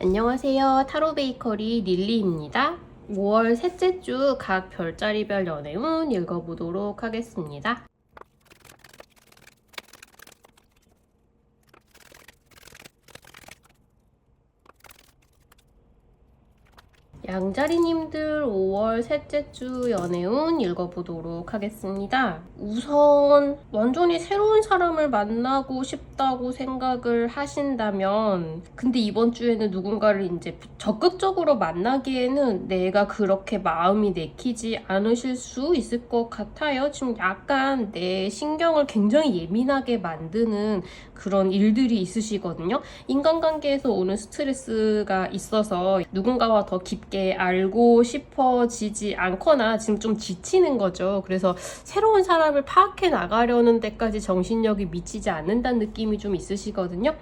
안녕하세요. 타로 베이커리 릴리입니다. 5월 셋째 주 각 별자리별 연애운 읽어보도록 하겠습니다. 양자리님들 5월 셋째 주 연애운 읽어보도록 하겠습니다. 우선 완전히 새로운 사람을 만나고 싶다고 생각을 하신다면, 근데 이번 주에는 누군가를 이제 적극적으로 만나기에는 내가 그렇게 마음이 내키지 않으실 수 있을 것 같아요. 지금 약간 내 신경을 굉장히 예민하게 만드는 그런 일들이 있으시거든요. 인간관계에서 오는 스트레스가 있어서 누군가와 더 깊게 알고 싶어지지 않거나 지금 좀 지치는 거죠. 그래서 새로운 사람을 파악해 나가려는 데까지 정신력이 미치지 않는다는 느낌이 좀 있으시거든요.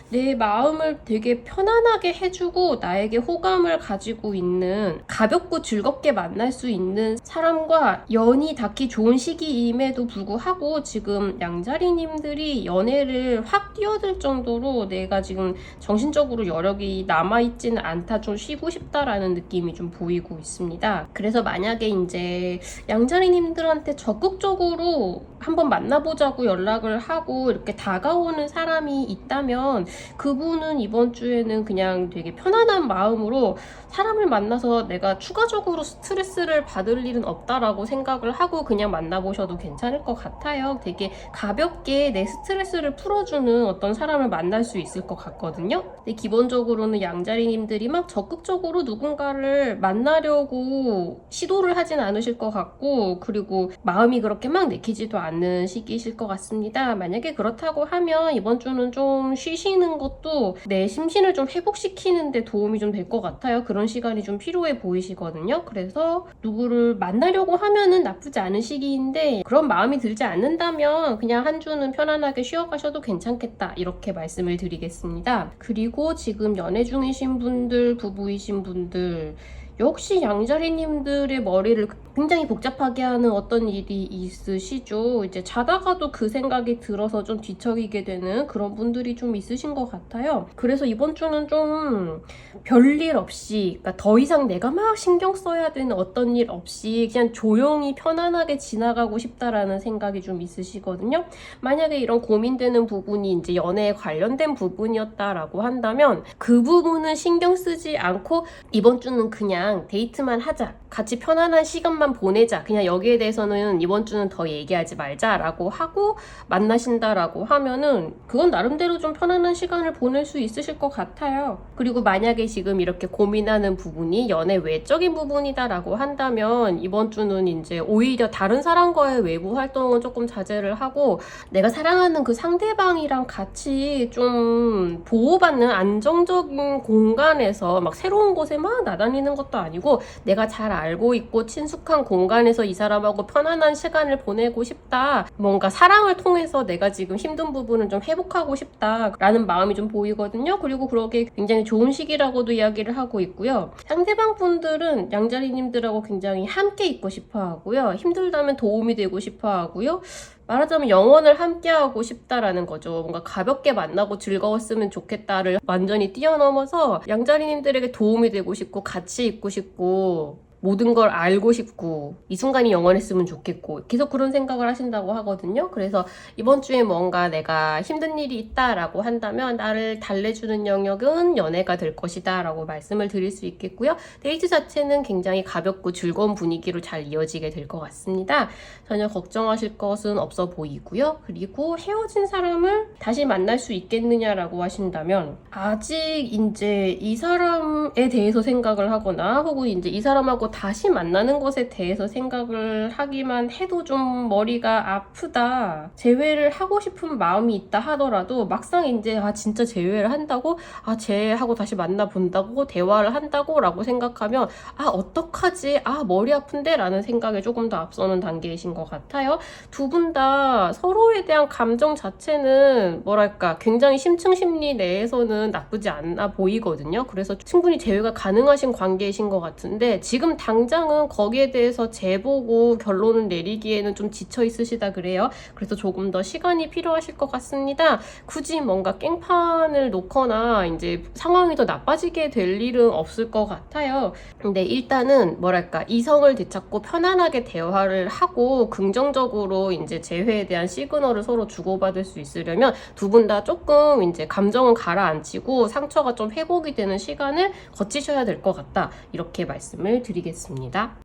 내 마음을 되게 편안하게 해주고 나에게 호감을 가지고 있는, 가볍고 즐겁게 만날 수 있는 사람과 연이 닿기 좋은 시기임에도 불구하고 지금 양자리님들이 연애를 확 뛰어들 정도로 내가 지금 정신적으로 여력이 남아있지는 않다, 좀 쉬고 싶다라는 느낌이 좀 보이고 있습니다. 그래서 만약에 이제 양자리님들한테 적극적으로 한번 만나보자고 연락을 하고 이렇게 다가오는 사람이 있다면 그분은 이번 주에는 그냥 되게 편안한 마음으로 사람을 만나서 내가 추가적으로 스트레스를 받을 일은 없다라고 생각을 하고 그냥 만나보셔도 괜찮을 것 같아요. 되게 가볍게 내 스트레스를 풀어주는 어떤 사람을 만날 수 있을 것 같거든요. 근데 기본적으로는 양자리님들이 막 적극적으로 누군가를 만나려고 시도를 하진 않으실 것 같고, 그리고 마음이 그렇게 막 내키지도 않는 시기이실 것 같습니다. 만약에 그렇다고 하면 이번 주는 좀 쉬시는 것도 내 심신을 좀 회복시키는 데 도움이 좀 될 것 같아요. 그런 시간이 좀 필요해 보이시거든요. 그래서 누구를 만나려고 하면은 나쁘지 않은 시기인데, 그런 마음이 들지 않는다면 그냥 한 주는 편안하게 쉬어가셔도 괜찮겠다, 이렇게 말씀을 드리겠습니다. 그리고 지금 연애 중이신 분들, 부부이신 분들, 역시 양자리님들의 머리를 굉장히 복잡하게 하는 어떤 일이 있으시죠. 이제 자다가도 그 생각이 들어서 좀 뒤척이게 되는 그런 분들이 좀 있으신 것 같아요. 그래서 이번 주는 좀 별일 없이, 그러니까 더 이상 내가 막 신경 써야 되는 어떤 일 없이 그냥 조용히 편안하게 지나가고 싶다라는 생각이 좀 있으시거든요. 만약에 이런 고민되는 부분이 이제 연애에 관련된 부분이었다라고 한다면 그 부분은 신경 쓰지 않고 이번 주는 그냥 데이트만 하자, 같이 편안한 시간만 보내자, 그냥 여기에 대해서는 이번 주는 더 얘기하지 말자라고 하고 만나신다라고 하면은 그건 나름대로 좀 편안한 시간을 보낼 수 있으실 것 같아요. 그리고 만약에 지금 이렇게 고민하는 부분이 연애 외적인 부분이다라고 한다면 이번 주는 이제 오히려 다른 사람과의 외부 활동은 조금 자제를 하고 내가 사랑하는 그 상대방이랑 같이 좀 보호받는 안정적인 공간에서, 막 새로운 곳에 막 나다니는 것도 아니고 내가 잘 알고 있고 친숙한 공간에서 이 사람하고 편안한 시간을 보내고 싶다, 뭔가 사랑을 통해서 내가 지금 힘든 부분을 좀 회복하고 싶다라는 마음이 좀 보이거든요. 그리고 그러게 굉장히 좋은 시기라고도 이야기를 하고 있고요. 상대방 분들은 양자리님들하고 굉장히 함께 있고 싶어 하고요. 힘들다면 도움이 되고 싶어 하고요. 말하자면 영원을 함께하고 싶다라는 거죠. 뭔가 가볍게 만나고 즐거웠으면 좋겠다를 완전히 뛰어넘어서 양자리님들에게 도움이 되고 싶고 같이 있고 싶고 모든 걸 알고 싶고 이 순간이 영원했으면 좋겠고 계속 그런 생각을 하신다고 하거든요. 그래서 이번 주에 뭔가 내가 힘든 일이 있다라고 한다면 나를 달래주는 영역은 연애가 될 것이다 라고 말씀을 드릴 수 있겠고요. 데이트 자체는 굉장히 가볍고 즐거운 분위기로 잘 이어지게 될 것 같습니다. 전혀 걱정하실 것은 없어 보이고요. 그리고 헤어진 사람을 다시 만날 수 있겠느냐라고 하신다면 아직 이제 이 사람에 대해서 생각을 하거나 혹은 이제 이 사람하고 다시 만나는 것에 대해서 생각을 하기만 해도 좀 머리가 아프다, 재회를 하고 싶은 마음이 있다 하더라도 막상 이제 진짜 재회를 한다고, 쟤하고 다시 만나본다고, 대화를 한다고 라고 생각하면 어떡하지, 머리 아픈데 라는 생각에 조금 더 앞서는 단계이신 것 같아요. 두 분 다 서로에 대한 감정 자체는 뭐랄까 굉장히 심층 심리 내에서는 나쁘지 않아 보이거든요. 그래서 충분히 재회가 가능하신 관계이신 것 같은데 지금 당장은 거기에 대해서 재보고 결론을 내리기에는 좀 지쳐 있으시다 그래요. 그래서 조금 더 시간이 필요하실 것 같습니다. 굳이 뭔가 깽판을 놓거나 이제 상황이 더 나빠지게 될 일은 없을 것 같아요. 근데 일단은 뭐랄까, 이성을 되찾고 편안하게 대화를 하고 긍정적으로 이제 재회에 대한 시그널을 서로 주고받을 수 있으려면 두 분 다 조금 이제 감정은 가라앉히고 상처가 좀 회복이 되는 시간을 거치셔야 될 것 같다, 이렇게 말씀을 드리겠습니다.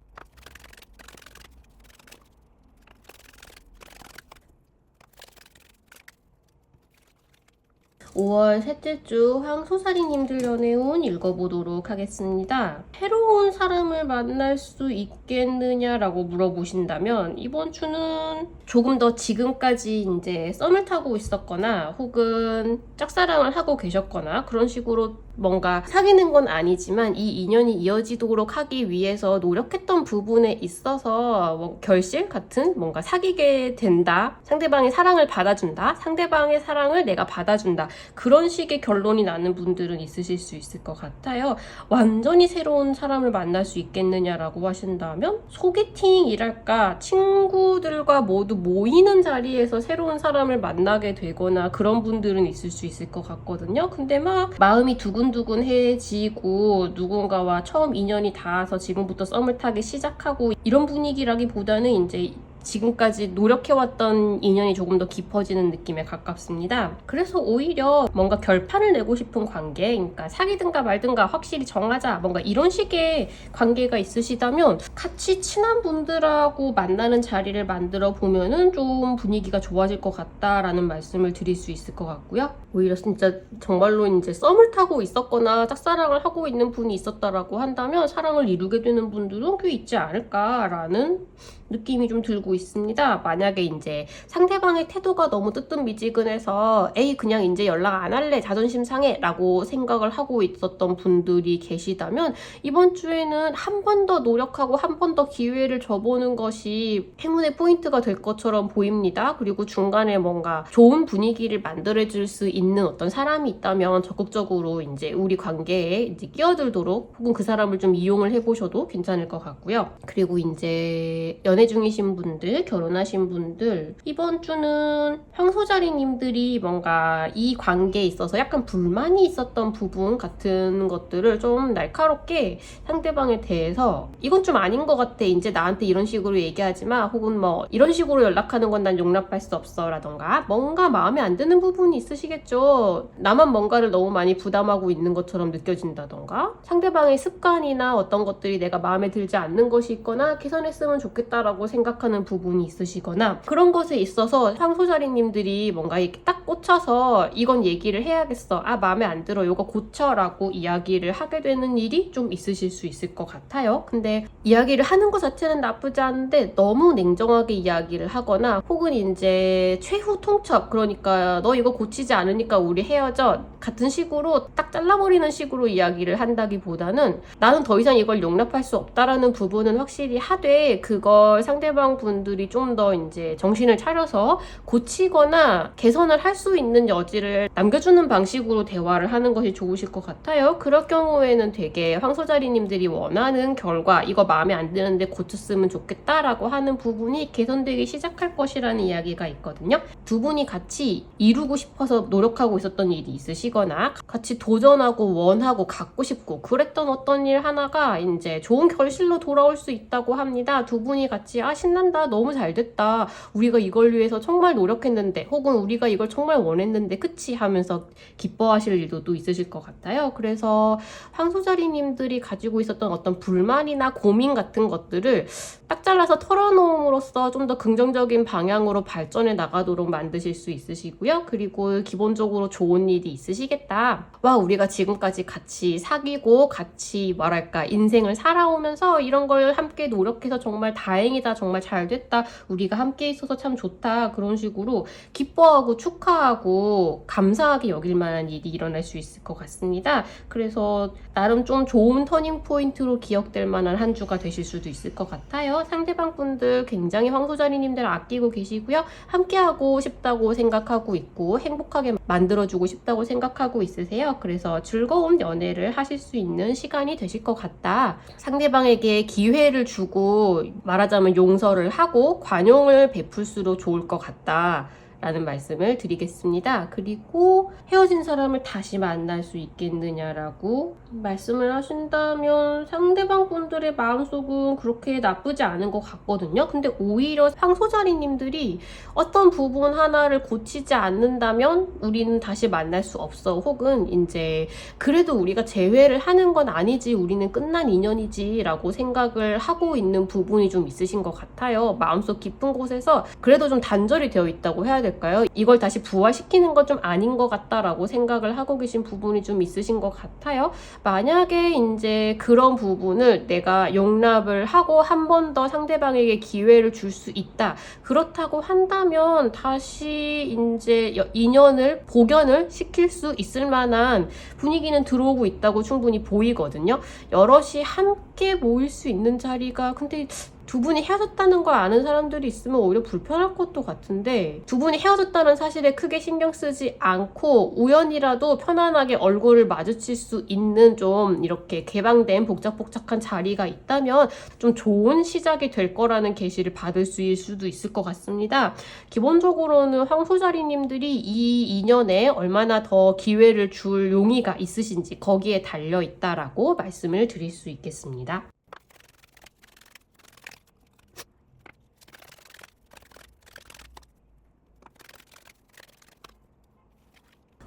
5월 셋째 주 황소사리님들 연애운 읽어보도록 하겠습니다. 새로운 사람을 만날 수 있겠느냐라고 물어보신다면 이번 주는 조금 더 지금까지 이제 썸을 타고 있었거나 혹은 짝사랑을 하고 계셨거나 그런 식으로 뭔가 사귀는 건 아니지만 이 인연이 이어지도록 하기 위해서 노력했던 부분에 있어서 뭐 결실 같은 뭔가 사귀게 된다, 상대방의 사랑을 받아준다, 상대방의 사랑을 내가 받아준다, 그런 식의 결론이 나는 분들은 있으실 수 있을 것 같아요. 완전히 새로운 사람을 만날 수 있겠느냐라고 하신다면 소개팅이랄까, 친구들과 모두 모이는 자리에서 새로운 사람을 만나게 되거나 그런 분들은 있을 수 있을 것 같거든요. 근데 막 마음이 두근두근해지고 누군가와 처음 인연이 닿아서 지금부터 썸을 타기 시작하고 이런 분위기라기보다는 이제 지금까지 노력해왔던 인연이 조금 더 깊어지는 느낌에 가깝습니다. 그래서 오히려 뭔가 결판을 내고 싶은 관계, 그러니까 사귀든가 말든가 확실히 정하자, 뭔가 이런 식의 관계가 있으시다면 같이 친한 분들하고 만나는 자리를 만들어 보면은 좀 분위기가 좋아질 것 같다라는 말씀을 드릴 수 있을 것 같고요. 오히려 진짜 정말로 이제 썸을 타고 있었거나 짝사랑을 하고 있는 분이 있었다라고 한다면 사랑을 이루게 되는 분들은 꽤 있지 않을까라는 느낌이 좀 들고 있습니다. 만약에 이제 상대방의 태도가 너무 뜨뜻미지근해서 에이 그냥 이제 연락 안 할래, 자존심 상해 라고 생각을 하고 있었던 분들이 계시다면 이번 주에는 한 번 더 노력하고 한 번 더 기회를 줘보는 것이 행운의 포인트가 될 것처럼 보입니다. 그리고 중간에 뭔가 좋은 분위기를 만들어줄 수 있는 어떤 사람이 있다면 적극적으로 이제 우리 관계에 이제 끼어들도록 혹은 그 사람을 좀 이용을 해보셔도 괜찮을 것 같고요. 그리고 이제 연애 중이신 분들, 결혼하신 분들, 이번 주는 황소자리님들이 뭔가 이 관계에 있어서 약간 불만이 있었던 부분 같은 것들을 좀 날카롭게 상대방에 대해서 이건 좀 아닌 것 같아, 이제 나한테 이런 식으로 얘기하지 마, 혹은 뭐 이런 식으로 연락하는 건 난 용납할 수 없어 라던가 뭔가 마음에 안 드는 부분이 있으시겠죠. 나만 뭔가를 너무 많이 부담하고 있는 것처럼 느껴진다던가 상대방의 습관이나 어떤 것들이 내가 마음에 들지 않는 것이 있거나 개선했으면 좋겠다 라고 생각하는 부분이 있으시거나 그런 것에 있어서 황소자리님들이 뭔가 이렇게 딱 꽂혀서 이건 얘기를 해야겠어, 아 마음에 안 들어, 이거 고쳐 라고 이야기를 하게 되는 일이 좀 있으실 수 있을 것 같아요. 근데 이야기를 하는 것 자체는 나쁘지 않은데 너무 냉정하게 이야기를 하거나 혹은 이제 최후 통첩, 그러니까 너 이거 고치지 않으니까 우리 헤어져 같은 식으로 딱 잘라버리는 식으로 이야기를 한다기보다는 나는 더 이상 이걸 용납할 수 없다라는 부분은 확실히 하되 그걸 상대방 분들이 좀 더 이제 정신을 차려서 고치거나 개선을 할 수 있는 여지를 남겨주는 방식으로 대화를 하는 것이 좋으실 것 같아요. 그럴 경우에는 되게 황소자리님들이 원하는 결과, 이거 마음에 안 드는데 고쳤으면 좋겠다라고 하는 부분이 개선되기 시작할 것이라는 이야기가 있거든요. 두 분이 같이 이루고 싶어서 노력하고 있었던 일이 있으시거나 같이 도전하고 원하고 갖고 싶고 그랬던 어떤 일 하나가 이제 좋은 결실로 돌아올 수 있다고 합니다. 두 분이 같이 아 신난다, 너무 잘 됐다, 우리가 이걸 위해서 정말 노력했는데 혹은 우리가 이걸 정말 원했는데 그치 하면서 기뻐하실 일도 또 있으실 것 같아요. 그래서 황소자리님들이 가지고 있었던 어떤 불만이나 고민 같은 것들을 딱 잘라서 털어놓음으로써 좀 더 긍정적인 방향으로 발전해 나가도록 만드실 수 있으시고요. 그리고 기본적으로 좋은 일이 있으시겠다, 와 우리가 지금까지 같이 사귀고 같이 뭐랄까 인생을 살아오면서 이런 걸 함께 노력해서 정말 다행이 다행이다, 정말 잘 됐다, 우리가 함께 있어서 참 좋다, 그런 식으로 기뻐하고 축하하고 감사하게 여길 만한 일이 일어날 수 있을 것 같습니다. 그래서 나름 좀 좋은 터닝 포인트로 기억될 만한 한 주가 되실 수도 있을 것 같아요. 상대방 분들 굉장히 황소자리님들 아끼고 계시고요. 함께하고 싶다고 생각하고 있고 행복하게 만들어주고 싶다고 생각하고 있으세요. 그래서 즐거운 연애를 하실 수 있는 시간이 되실 것 같다. 상대방에게 기회를 주고 말하자면 용서를 하고 관용을 베풀수록 좋을 것 같다 라는 말씀을 드리겠습니다. 그리고 헤어진 사람을 다시 만날 수 있겠느냐라고 말씀을 하신다면 상대방 분들의 마음속은 그렇게 나쁘지 않은 것 같거든요. 근데 오히려 황소자리님들이 어떤 부분 하나를 고치지 않는다면 우리는 다시 만날 수 없어, 혹은 이제 그래도 우리가 재회를 하는 건 아니지, 우리는 끝난 인연이지 라고 생각을 하고 있는 부분이 좀 있으신 것 같아요. 마음속 깊은 곳에서 그래도 좀 단절이 되어 있다고 해야 될까요? 이걸 다시 부활시키는 건 좀 아닌 것 같다라고 생각을 하고 계신 부분이 좀 있으신 것 같아요. 만약에 이제 그런 부분을 내가 용납을 하고 한 번 더 상대방에게 기회를 줄 수 있다, 그렇다고 한다면 다시 이제 인연을 복연을 시킬 수 있을 만한 분위기는 들어오고 있다고 충분히 보이거든요. 여럿이 함께 모일 수 있는 자리가, 근데 두 분이 헤어졌다는 걸 아는 사람들이 있으면 오히려 불편할 것도 같은데, 두 분이 헤어졌다는 사실에 크게 신경 쓰지 않고 우연이라도 편안하게 얼굴을 마주칠 수 있는 좀 이렇게 개방된 복작복작한 자리가 있다면 좀 좋은 시작이 될 거라는 계시를 받을 수도 있을 것 같습니다. 기본적으로는 황소자리님들이 이 인연에 얼마나 더 기회를 줄 용의가 있으신지 거기에 달려 있다라고 말씀을 드릴 수 있겠습니다.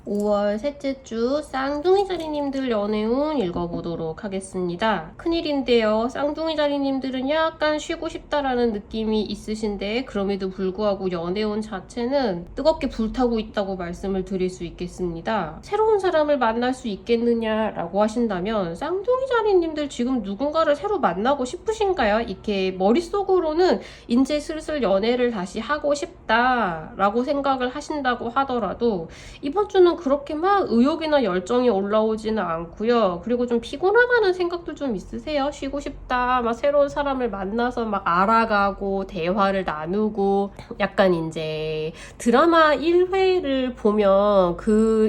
5월 셋째 주 쌍둥이자리님들 연애운 읽어보도록 하겠습니다. 큰일인데요. 쌍둥이자리님들은 약간 쉬고 싶다라는 느낌이 있으신데 그럼에도 불구하고 연애운 자체는 뜨겁게 불타고 있다고 말씀을 드릴 수 있겠습니다. 새로운 사람을 만날 수 있겠느냐라고 하신다면 쌍둥이자리님들 지금 누군가를 새로 만나고 싶으신가요? 이렇게 머릿속으로는 이제 슬슬 연애를 다시 하고 싶다라고 생각을 하신다고 하더라도 이번 주는 그렇게 막 의욕이나 열정이 올라오지는 않고요. 그리고 좀 피곤하다는 생각도 좀 있으세요. 쉬고 싶다, 막 새로운 사람을 만나서 막 알아가고 대화를 나누고, 약간 이제 드라마 1회를 보면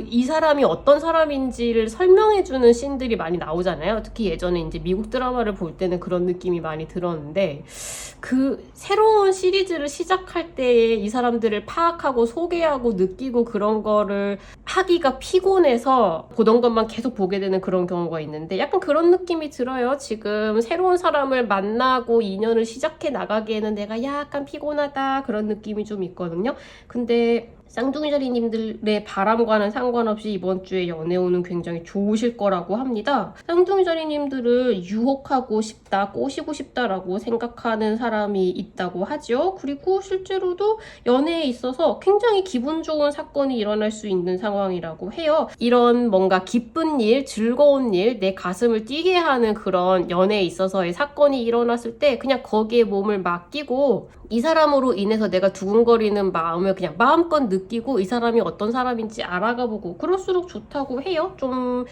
이 사람이 어떤 사람인지를 설명해주는 씬들이 많이 나오잖아요. 특히 예전에 이제 미국 드라마를 볼 때는 그런 느낌이 많이 들었는데, 그 새로운 시리즈를 시작할 때에 이 사람들을 파악하고 소개하고 느끼고 그런 거를 하기가 피곤해서 보던 것만 계속 보게 되는 그런 경우가 있는데, 약간 그런 느낌이 들어요. 지금 새로운 사람을 만나고 인연을 시작해 나가기에는 내가 약간 피곤하다, 그런 느낌이 좀 있거든요. 근데 쌍둥이자리님들의 바람과는 상관없이 이번 주에 연애운은 굉장히 좋으실 거라고 합니다. 쌍둥이자리님들을 유혹하고 싶다, 꼬시고 싶다라고 생각하는 사람이 있다고 하죠. 그리고 실제로도 연애에 있어서 굉장히 기분 좋은 사건이 일어날 수 있는 상황이라고 해요. 이런 뭔가 기쁜 일, 즐거운 일, 내 가슴을 뛰게 하는 그런 연애에 있어서의 사건이 일어났을 때 그냥 거기에 몸을 맡기고 이 사람으로 인해서 내가 두근거리는 마음을 그냥 마음껏 느끼고 이 사람이 어떤 사람인지 알아가보고 그럴수록 좋다고 해요. 좀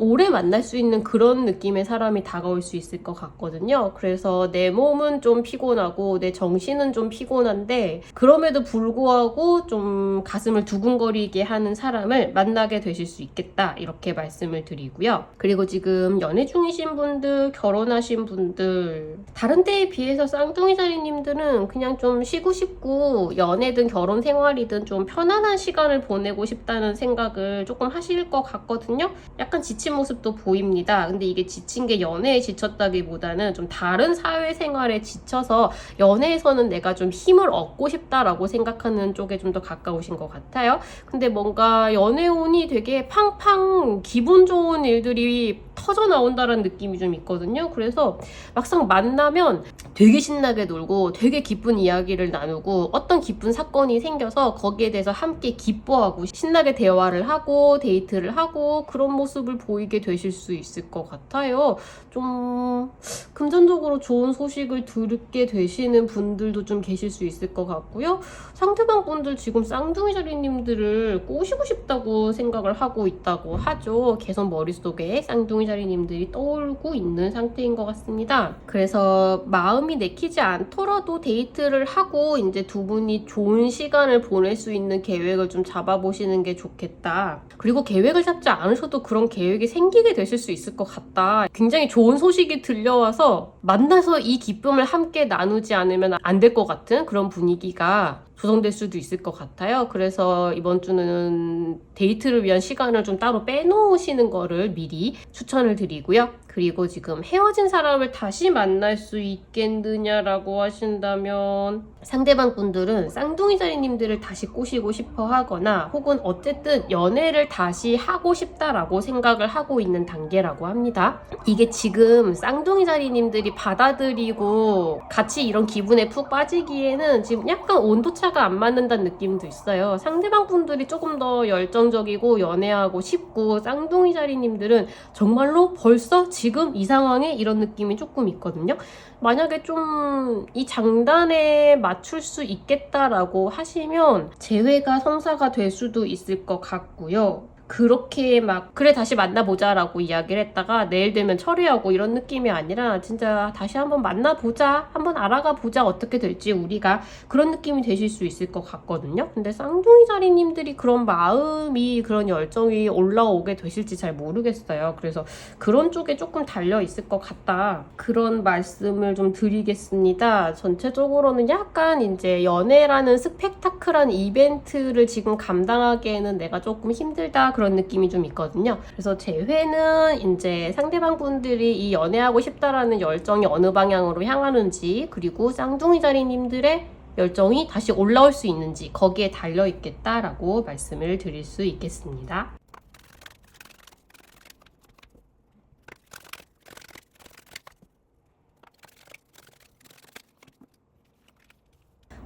오래 만날 수 있는 그런 느낌의 사람이 다가올 수 있을 것 같거든요. 그래서 내 몸은 좀 피곤하고 내 정신은 좀 피곤한데 그럼에도 불구하고 좀 가슴을 두근거리게 하는 사람을 만나게 되실 수 있겠다, 이렇게 말씀을 드리고요. 그리고 지금 연애 중이신 분들, 결혼하신 분들, 다른 때에 비해서 쌍둥이자리님들은 그냥 좀 쉬고 싶고 연애든 결혼 생활이든 좀 편안한 시간을 보내고 싶다는 생각을 조금 하실 것 같거든요. 약간 지친 모습도 보입니다. 근데 이게 지친 게 연애에 지쳤다기보다는 좀 다른 사회생활에 지쳐서 연애에서는 내가 좀 힘을 얻고 싶다라고 생각하는 쪽에 좀 더 가까우신 것 같아요. 근데 뭔가 연애운이 되게 팡팡 기분 좋은 일들이 터져 나온다는 느낌이 좀 있거든요. 그래서 막상 만나면 되게 신나게 놀고 되게 기쁜 이야기를 나누고 어떤 기쁜 사건이 생겨서 거기에 돼서 함께 기뻐하고 신나게 대화를 하고 데이트를 하고 그런 모습을 보이게 되실 수 있을 것 같아요. 좀 금전적으로 좋은 소식을 듣게 되시는 분들도 좀 계실 수 있을 것 같고요. 상대방 분들 지금 쌍둥이 자리님들을 꼬시고 싶다고 생각을 하고 있다고 하죠. 계속 머릿속에 쌍둥이 자리님들이 떠오르고 있는 상태인 것 같습니다. 그래서 마음이 내키지 않더라도 데이트를 하고 이제 두 분이 좋은 시간을 보낼 수 있는 계획을 좀 잡아보시는 게 좋겠다. 그리고 계획을 잡지 않으셔도 그런 계획이 생기게 되실 수 있을 것 같다. 굉장히 좋은 소식이 들려와서 만나서 이 기쁨을 함께 나누지 않으면 안 될 것 같은 그런 분위기가 조성될 수도 있을 것 같아요. 그래서 이번 주는 데이트를 위한 시간을 좀 따로 빼놓으시는 거를 미리 추천을 드리고요. 그리고 지금 헤어진 사람을 다시 만날 수 있겠느냐라고 하신다면 상대방 분들은 쌍둥이 자리님들을 다시 꼬시고 싶어 하거나 혹은 어쨌든 연애를 다시 하고 싶다라고 생각을 하고 있는 단계라고 합니다. 이게 지금 쌍둥이 자리님들이 받아들이고 같이 이런 기분에 푹 빠지기에는 지금 약간 온도차가 안 맞는다는 느낌도 있어요. 상대방 분들이 조금 더 열정적이고 연애하고 싶고 쌍둥이 자리님들은 정말로 벌써 지금 이 상황에 이런 느낌이 조금 있거든요. 만약에 좀 이 장단에 맞출 수 있겠다라고 하시면 재회가 성사가 될 수도 있을 것 같고요. 그렇게 막 그래 다시 만나보자 라고 이야기를 했다가 내일 되면 철회하고 이런 느낌이 아니라 진짜 다시 한번 만나보자, 한번 알아가 보자, 어떻게 될지 우리가, 그런 느낌이 되실 수 있을 것 같거든요. 근데 쌍둥이 자리님들이 그런 마음이, 그런 열정이 올라오게 되실지 잘 모르겠어요. 그래서 그런 쪽에 조금 달려 있을 것 같다, 그런 말씀을 좀 드리겠습니다. 전체적으로는 약간 이제 연애라는 스펙타클한 이벤트를 지금 감당하기에는 내가 조금 힘들다, 그런 느낌이 좀 있거든요. 그래서 제 회는 이제 상대방 분들이 이 연애하고 싶다라는 열정이 어느 방향으로 향하는지, 그리고 쌍둥이 자리님들의 열정이 다시 올라올 수 있는지 거기에 달려 있겠다라고 말씀을 드릴 수 있겠습니다.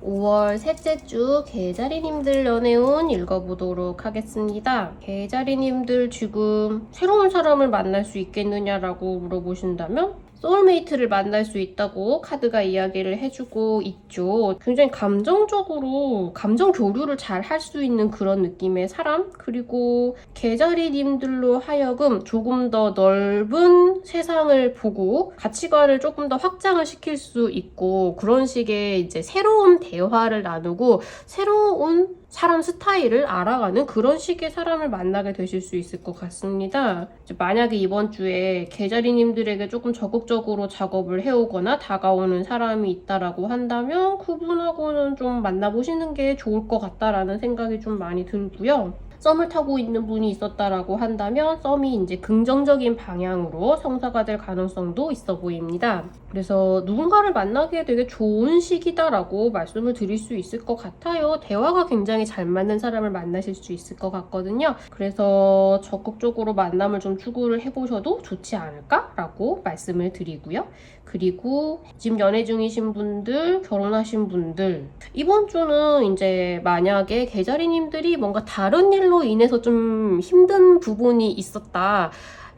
(5월) 셋째 주 개자리님들 연애운 읽어보도록 하겠습니다. 개자리님들 지금 새로운 사람을 만날 수 있겠느냐라고 물어보신다면 소울메이트를 만날 수 있다고 카드가 이야기를 해주고 있죠. 굉장히 감정적으로 감정 교류를 잘 할 수 있는 그런 느낌의 사람, 그리고 개자리님들로 하여금 조금 더 넓은 세상을 보고 가치관을 조금 더 확장을 시킬 수 있고, 그런 식의 이제 새로운 대화를 나누고 새로운 사람 스타일을 알아가는 그런 식의 사람을 만나게 되실 수 있을 것 같습니다. 만약에 이번 주에 개자리님들에게 조금 적극적으로 작업을 해오거나 다가오는 사람이 있다라고 한다면 그분하고는 좀 만나보시는 게 좋을 것 같다라는 생각이 좀 많이 들고요. 썸을 타고 있는 분이 있었다라고 한다면 썸이 이제 긍정적인 방향으로 성사가 될 가능성도 있어 보입니다. 그래서 누군가를 만나기에 되게 좋은 시기다라고 말씀을 드릴 수 있을 것 같아요. 대화가 굉장히 잘 맞는 사람을 만나실 수 있을 것 같거든요. 그래서 적극적으로 만남을 좀 추구를 해보셔도 좋지 않을까라고 말씀을 드리고요. 그리고 지금 연애 중이신 분들, 결혼하신 분들, 이번 주는 이제 만약에 개자리님들이 뭔가 다른 일로 인해서 좀 힘든 부분이 있었다,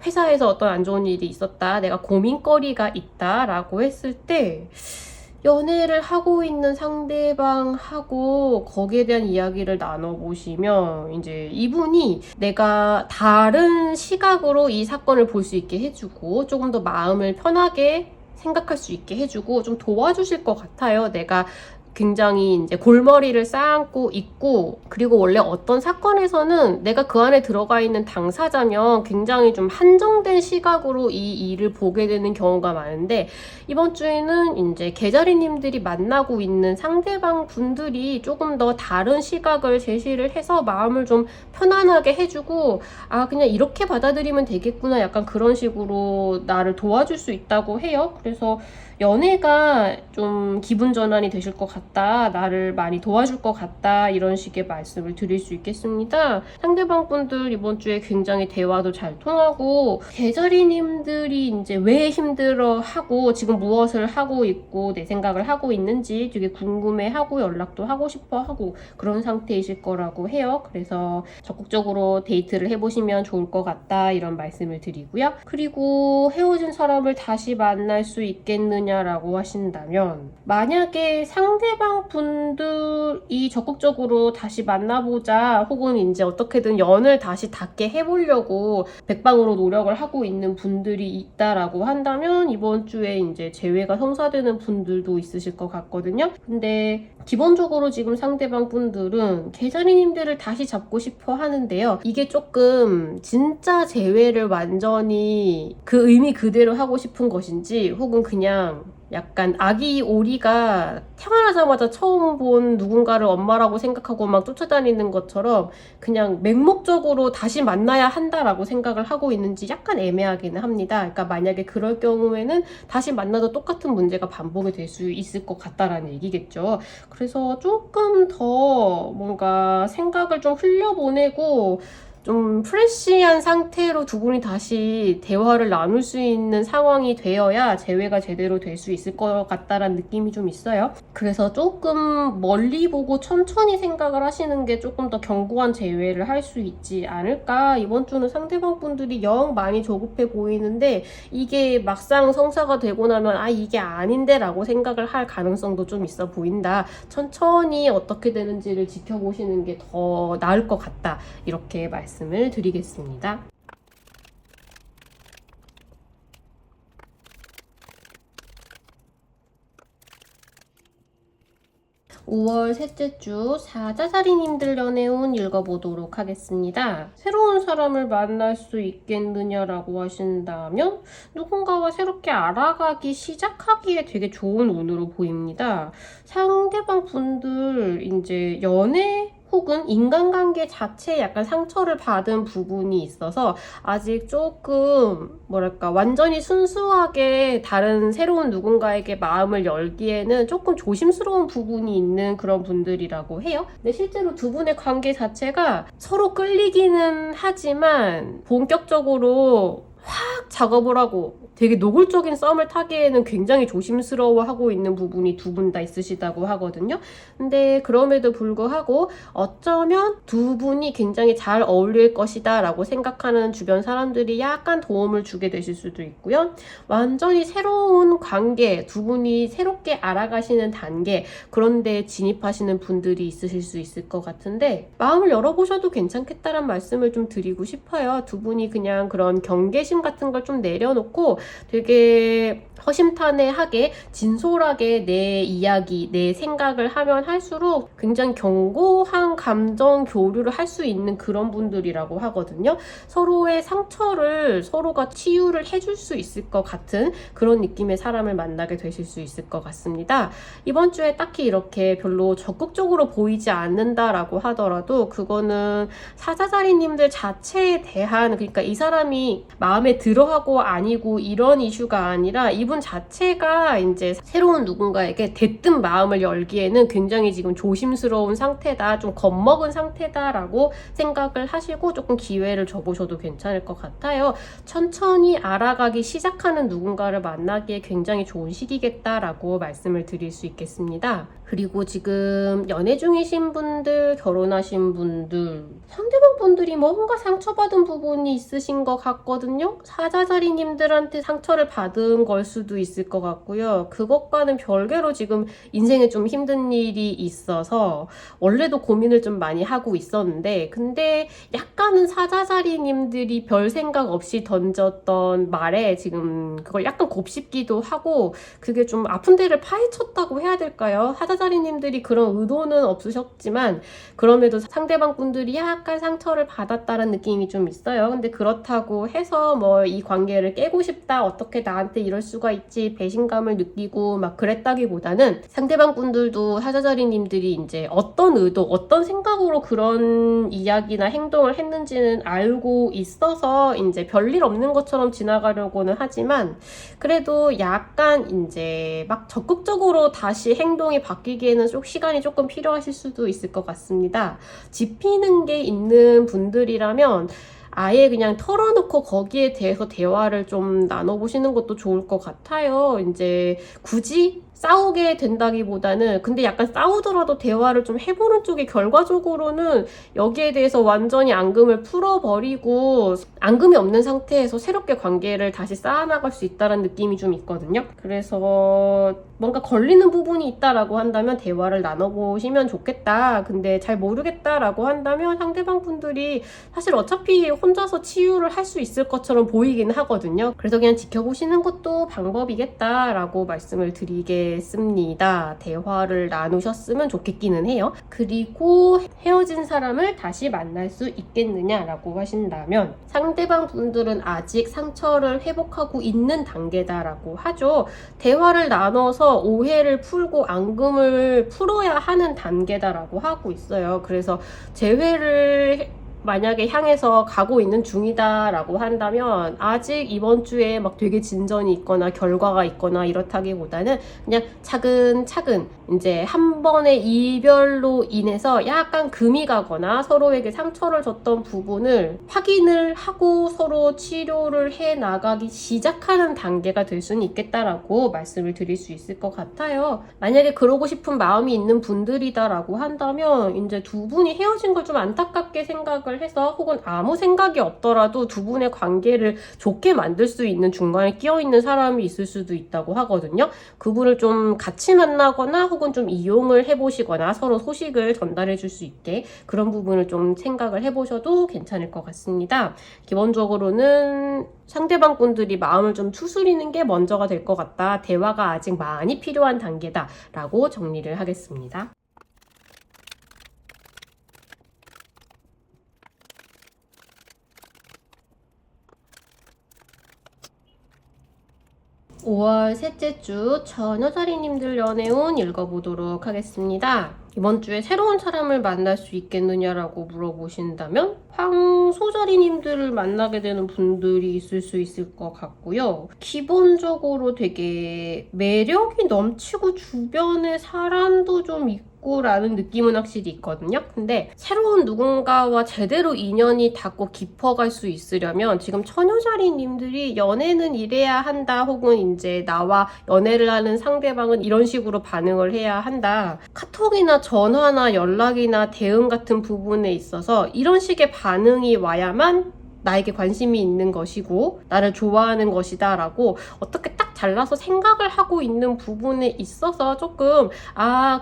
회사에서 어떤 안 좋은 일이 있었다, 내가 고민거리가 있다 라고 했을 때 연애를 하고 있는 상대방하고 거기에 대한 이야기를 나눠보시면 이제 이분이 내가 다른 시각으로 이 사건을 볼 수 있게 해주고 조금 더 마음을 편하게 생각할 수 있게 해주고 좀 도와주실 것 같아요. 내가 굉장히 이제 골머리를 쌓고 있고, 그리고 원래 어떤 사건에서는 내가 그 안에 들어가 있는 당사자면 굉장히 좀 한정된 시각으로 이 일을 보게 되는 경우가 많은데, 이번 주에는 이제 개자리님들이 만나고 있는 상대방 분들이 조금 더 다른 시각을 제시를 해서 마음을 좀 편안하게 해주고, 아 그냥 이렇게 받아들이면 되겠구나, 약간 그런 식으로 나를 도와줄 수 있다고 해요. 그래서 연애가 좀 기분 전환이 되실 것 같다, 나를 많이 도와줄 것 같다, 이런 식의 말씀을 드릴 수 있겠습니다. 상대방 분들 이번 주에 굉장히 대화도 잘 통하고, 개자리님들이 이제 왜 힘들어하고 지금 무엇을 하고 있고 내 생각을 하고 있는지 되게 궁금해하고 연락도 하고 싶어하고 그런 상태이실 거라고 해요. 그래서 적극적으로 데이트를 해보시면 좋을 것 같다, 이런 말씀을 드리고요. 그리고 헤어진 사람을 다시 만날 수 있겠느냐라고 하신다면, 만약에 상대방 분들이 적극적으로 다시 만나보자, 혹은 이제 어떻게든 연을 다시 닿게 해보려고 백방으로 노력을 하고 있는 분들이 있다라고 한다면 이번 주에 이제 재회가 성사되는 분들도 있으실 것 같거든요. 근데 기본적으로 지금 상대방 분들은 개자리님들을 다시 잡고 싶어 하는데요. 이게 조금 진짜 재회를 완전히 그 의미 그대로 하고 싶은 것인지, 혹은 그냥 약간 아기 오리가 태어나자마자 처음 본 누군가를 엄마라고 생각하고 막 쫓아다니는 것처럼 그냥 맹목적으로 다시 만나야 한다라고 생각을 하고 있는지 약간 애매하기는 합니다. 그러니까 만약에 그럴 경우에는 다시 만나도 똑같은 문제가 반복이 될 수 있을 것 같다라는 얘기겠죠. 그래서 조금 더 뭔가 생각을 좀 흘려보내고 좀 프레시한 상태로 두 분이 다시 대화를 나눌 수 있는 상황이 되어야 재회가 제대로 될 수 있을 것 같다라는 느낌이 좀 있어요. 그래서 조금 멀리 보고 천천히 생각을 하시는 게 조금 더 견고한 재회를 할 수 있지 않을까. 이번 주는 상대방 분들이 영 많이 조급해 보이는데 이게 막상 성사가 되고 나면 아, 이게 아닌데 라고 생각을 할 가능성도 좀 있어 보인다. 천천히 어떻게 되는지를 지켜보시는 게 더 나을 것 같다, 이렇게 말씀을 드리겠습니다. 5월 셋째 주 사자자리님들 연애운 읽어보도록 하겠습니다. 새로운 사람을 만날 수 있겠느냐라고 하신다면 누군가와 새롭게 알아가기 시작하기에 되게 좋은 운으로 보입니다. 상대방 분들 이제 연애 혹은 인간관계 자체에 약간 상처를 받은 부분이 있어서 아직 조금 뭐랄까 완전히 순수하게 다른 새로운 누군가에게 마음을 열기에는 조금 조심스러운 부분이 있는 그런 분들이라고 해요. 근데 실제로 두 분의 관계 자체가 서로 끌리기는 하지만 본격적으로 확 작업을 하고 되게 노골적인 썸을 타기에는 굉장히 조심스러워하고 있는 부분이 두 분 다 있으시다고 하거든요. 근데 그럼에도 불구하고 어쩌면 두 분이 굉장히 잘 어울릴 것이다 라고 생각하는 주변 사람들이 약간 도움을 주게 되실 수도 있고요. 완전히 새로운 관계, 두 분이 새롭게 알아가시는 단계, 그런 데 진입하시는 분들이 있으실 수 있을 것 같은데 마음을 열어보셔도 괜찮겠다는 말씀을 좀 드리고 싶어요. 두 분이 그냥 그런 경계심 같은 걸 좀 내려놓고 되게 허심탄회하게 진솔하게 내 이야기, 내 생각을 하면 할수록 굉장히 견고한 감정 교류를 할 수 있는 그런 분들이라고 하거든요. 서로의 상처를 서로가 치유를 해줄 수 있을 것 같은 그런 느낌의 사람을 만나게 되실 수 있을 것 같습니다. 이번 주에 딱히 이렇게 별로 적극적으로 보이지 않는다라고 하더라도 그거는 사자자리님들 자체에 대한, 그러니까 이 사람이 마음에 들어하고 아니고 이런 이슈가 아니라 이분 자체가 이제 새로운 누군가에게 대뜸 마음을 열기에는 굉장히 지금 조심스러운 상태다, 좀 겁먹은 상태다라고 생각을 하시고 조금 기회를 줘보셔도 괜찮을 것 같아요. 천천히 알아가기 시작하는 누군가를 만나기에 굉장히 좋은 시기겠다라고 말씀을 드릴 수 있겠습니다. 그리고 지금 연애 중이신 분들, 결혼하신 분들, 상대방 분들이 뭔가 상처받은 부분이 있으신 것 같거든요. 사자자리님들한테 상처를 받은 걸 수도 있을 것 같고요. 그것과는 별개로 지금 인생에 좀 힘든 일이 있어서 원래도 고민을 좀 많이 하고 있었는데, 근데 약간은 사자자리님들이 별 생각 없이 던졌던 말에 지금 그걸 약간 곱씹기도 하고 그게 좀 아픈 데를 파헤쳤다고 해야 될까요? 사자자리님들이 그런 의도는 없으셨지만 그럼에도 상대방 분들이 약간 상처를 받았다는 느낌이 좀 있어요. 근데 그렇다고 해서 뭐 이 관계를 깨고 싶다, 어떻게 나한테 이럴 수가 있지, 배신감을 느끼고 막 그랬다기보다는 상대방 분들도 사자자리님들이 이제 어떤 의도, 어떤 생각으로 그런 이야기나 행동을 했는지는 알고 있어서 이제 별일 없는 것처럼 지나가려고는 하지만 그래도 약간 이제 막 적극적으로 다시 행동이 바뀌 바뀌기에는 좀 시간이 조금 필요하실 수도 있을 것 같습니다. 짚히는 게 있는 분들이라면 아예 그냥 털어놓고 거기에 대해서 대화를 좀 나눠보시는 것도 좋을 것 같아요. 이제 굳이 싸우게 된다기보다는, 근데 약간 싸우더라도 대화를 좀 해보는 쪽이 결과적으로는 여기에 대해서 완전히 앙금을 풀어버리고 앙금이 없는 상태에서 새롭게 관계를 다시 쌓아나갈 수 있다는 느낌이 좀 있거든요. 그래서 뭔가 걸리는 부분이 있다라고 한다면 대화를 나눠보시면 좋겠다. 근데 잘 모르겠다라고 한다면 상대방 분들이 사실 어차피 혼자서 치유를 할 수 있을 것처럼 보이긴 하거든요. 그래서 그냥 지켜보시는 것도 방법이겠다라고 말씀을 드리겠습니다. 대화를 나누셨으면 좋겠기는 해요. 그리고 헤어진 사람을 다시 만날 수 있겠느냐라고 하신다면 상대방 분들은 아직 상처를 회복하고 있는 단계다라고 하죠. 대화를 나눠서 오해를 풀고 앙금을 풀어야 하는 단계다라고 하고 있어요. 그래서 재회를 만약에 향해서 가고 있는 중이다라고 한다면 아직 이번 주에 막 되게 진전이 있거나 결과가 있거나 이렇다기보다는 그냥 차근차근 이제 한 번의 이별로 인해서 약간 금이 가거나 서로에게 상처를 줬던 부분을 확인을 하고 서로 치료를 해 나가기 시작하는 단계가 될 수는 있겠다라고 말씀을 드릴 수 있을 것 같아요. 만약에 그러고 싶은 마음이 있는 분들이다라고 한다면 이제 두 분이 헤어진 걸 좀 안타깝게 생각을 해서 혹은 아무 생각이 없더라도 두 분의 관계를 좋게 만들 수 있는 중간에 끼어있는 사람이 있을 수도 있다고 하거든요. 그분을 좀 같이 만나거나 혹은 좀 이용을 해보시거나 서로 소식을 전달해 줄 수 있게 그런 부분을 좀 생각을 해보셔도 괜찮을 것 같습니다. 기본적으로는 상대방 분들이 마음을 좀 추스리는 게 먼저가 될 것 같다. 대화가 아직 많이 필요한 단계다 라고 정리를 하겠습니다. 5월 셋째 주 처녀자리님들 연애운 읽어보도록 하겠습니다. 이번 주에 새로운 사람을 만날 수 있겠느냐라고 물어보신다면 황소자리님들을 만나게 되는 분들이 있을 수 있을 것 같고요. 기본적으로 되게 매력이 넘치고 주변에 사람도 좀 있고 라는 느낌은 확실히 있거든요. 근데 새로운 누군가와 제대로 인연이 닿고 깊어갈 수 있으려면 지금 처녀자리님들이 연애는 이래야 한다 혹은 이제 나와 연애를 하는 상대방은 이런 식으로 반응을 해야 한다. 카톡이나 전화나 연락이나 대응 같은 부분에 있어서 이런 식의 반응이 와야만 나에게 관심이 있는 것이고 나를 좋아하는 것이다 라고 어떻게 딱 잘라서 생각을 하고 있는 부분에 있어서 조금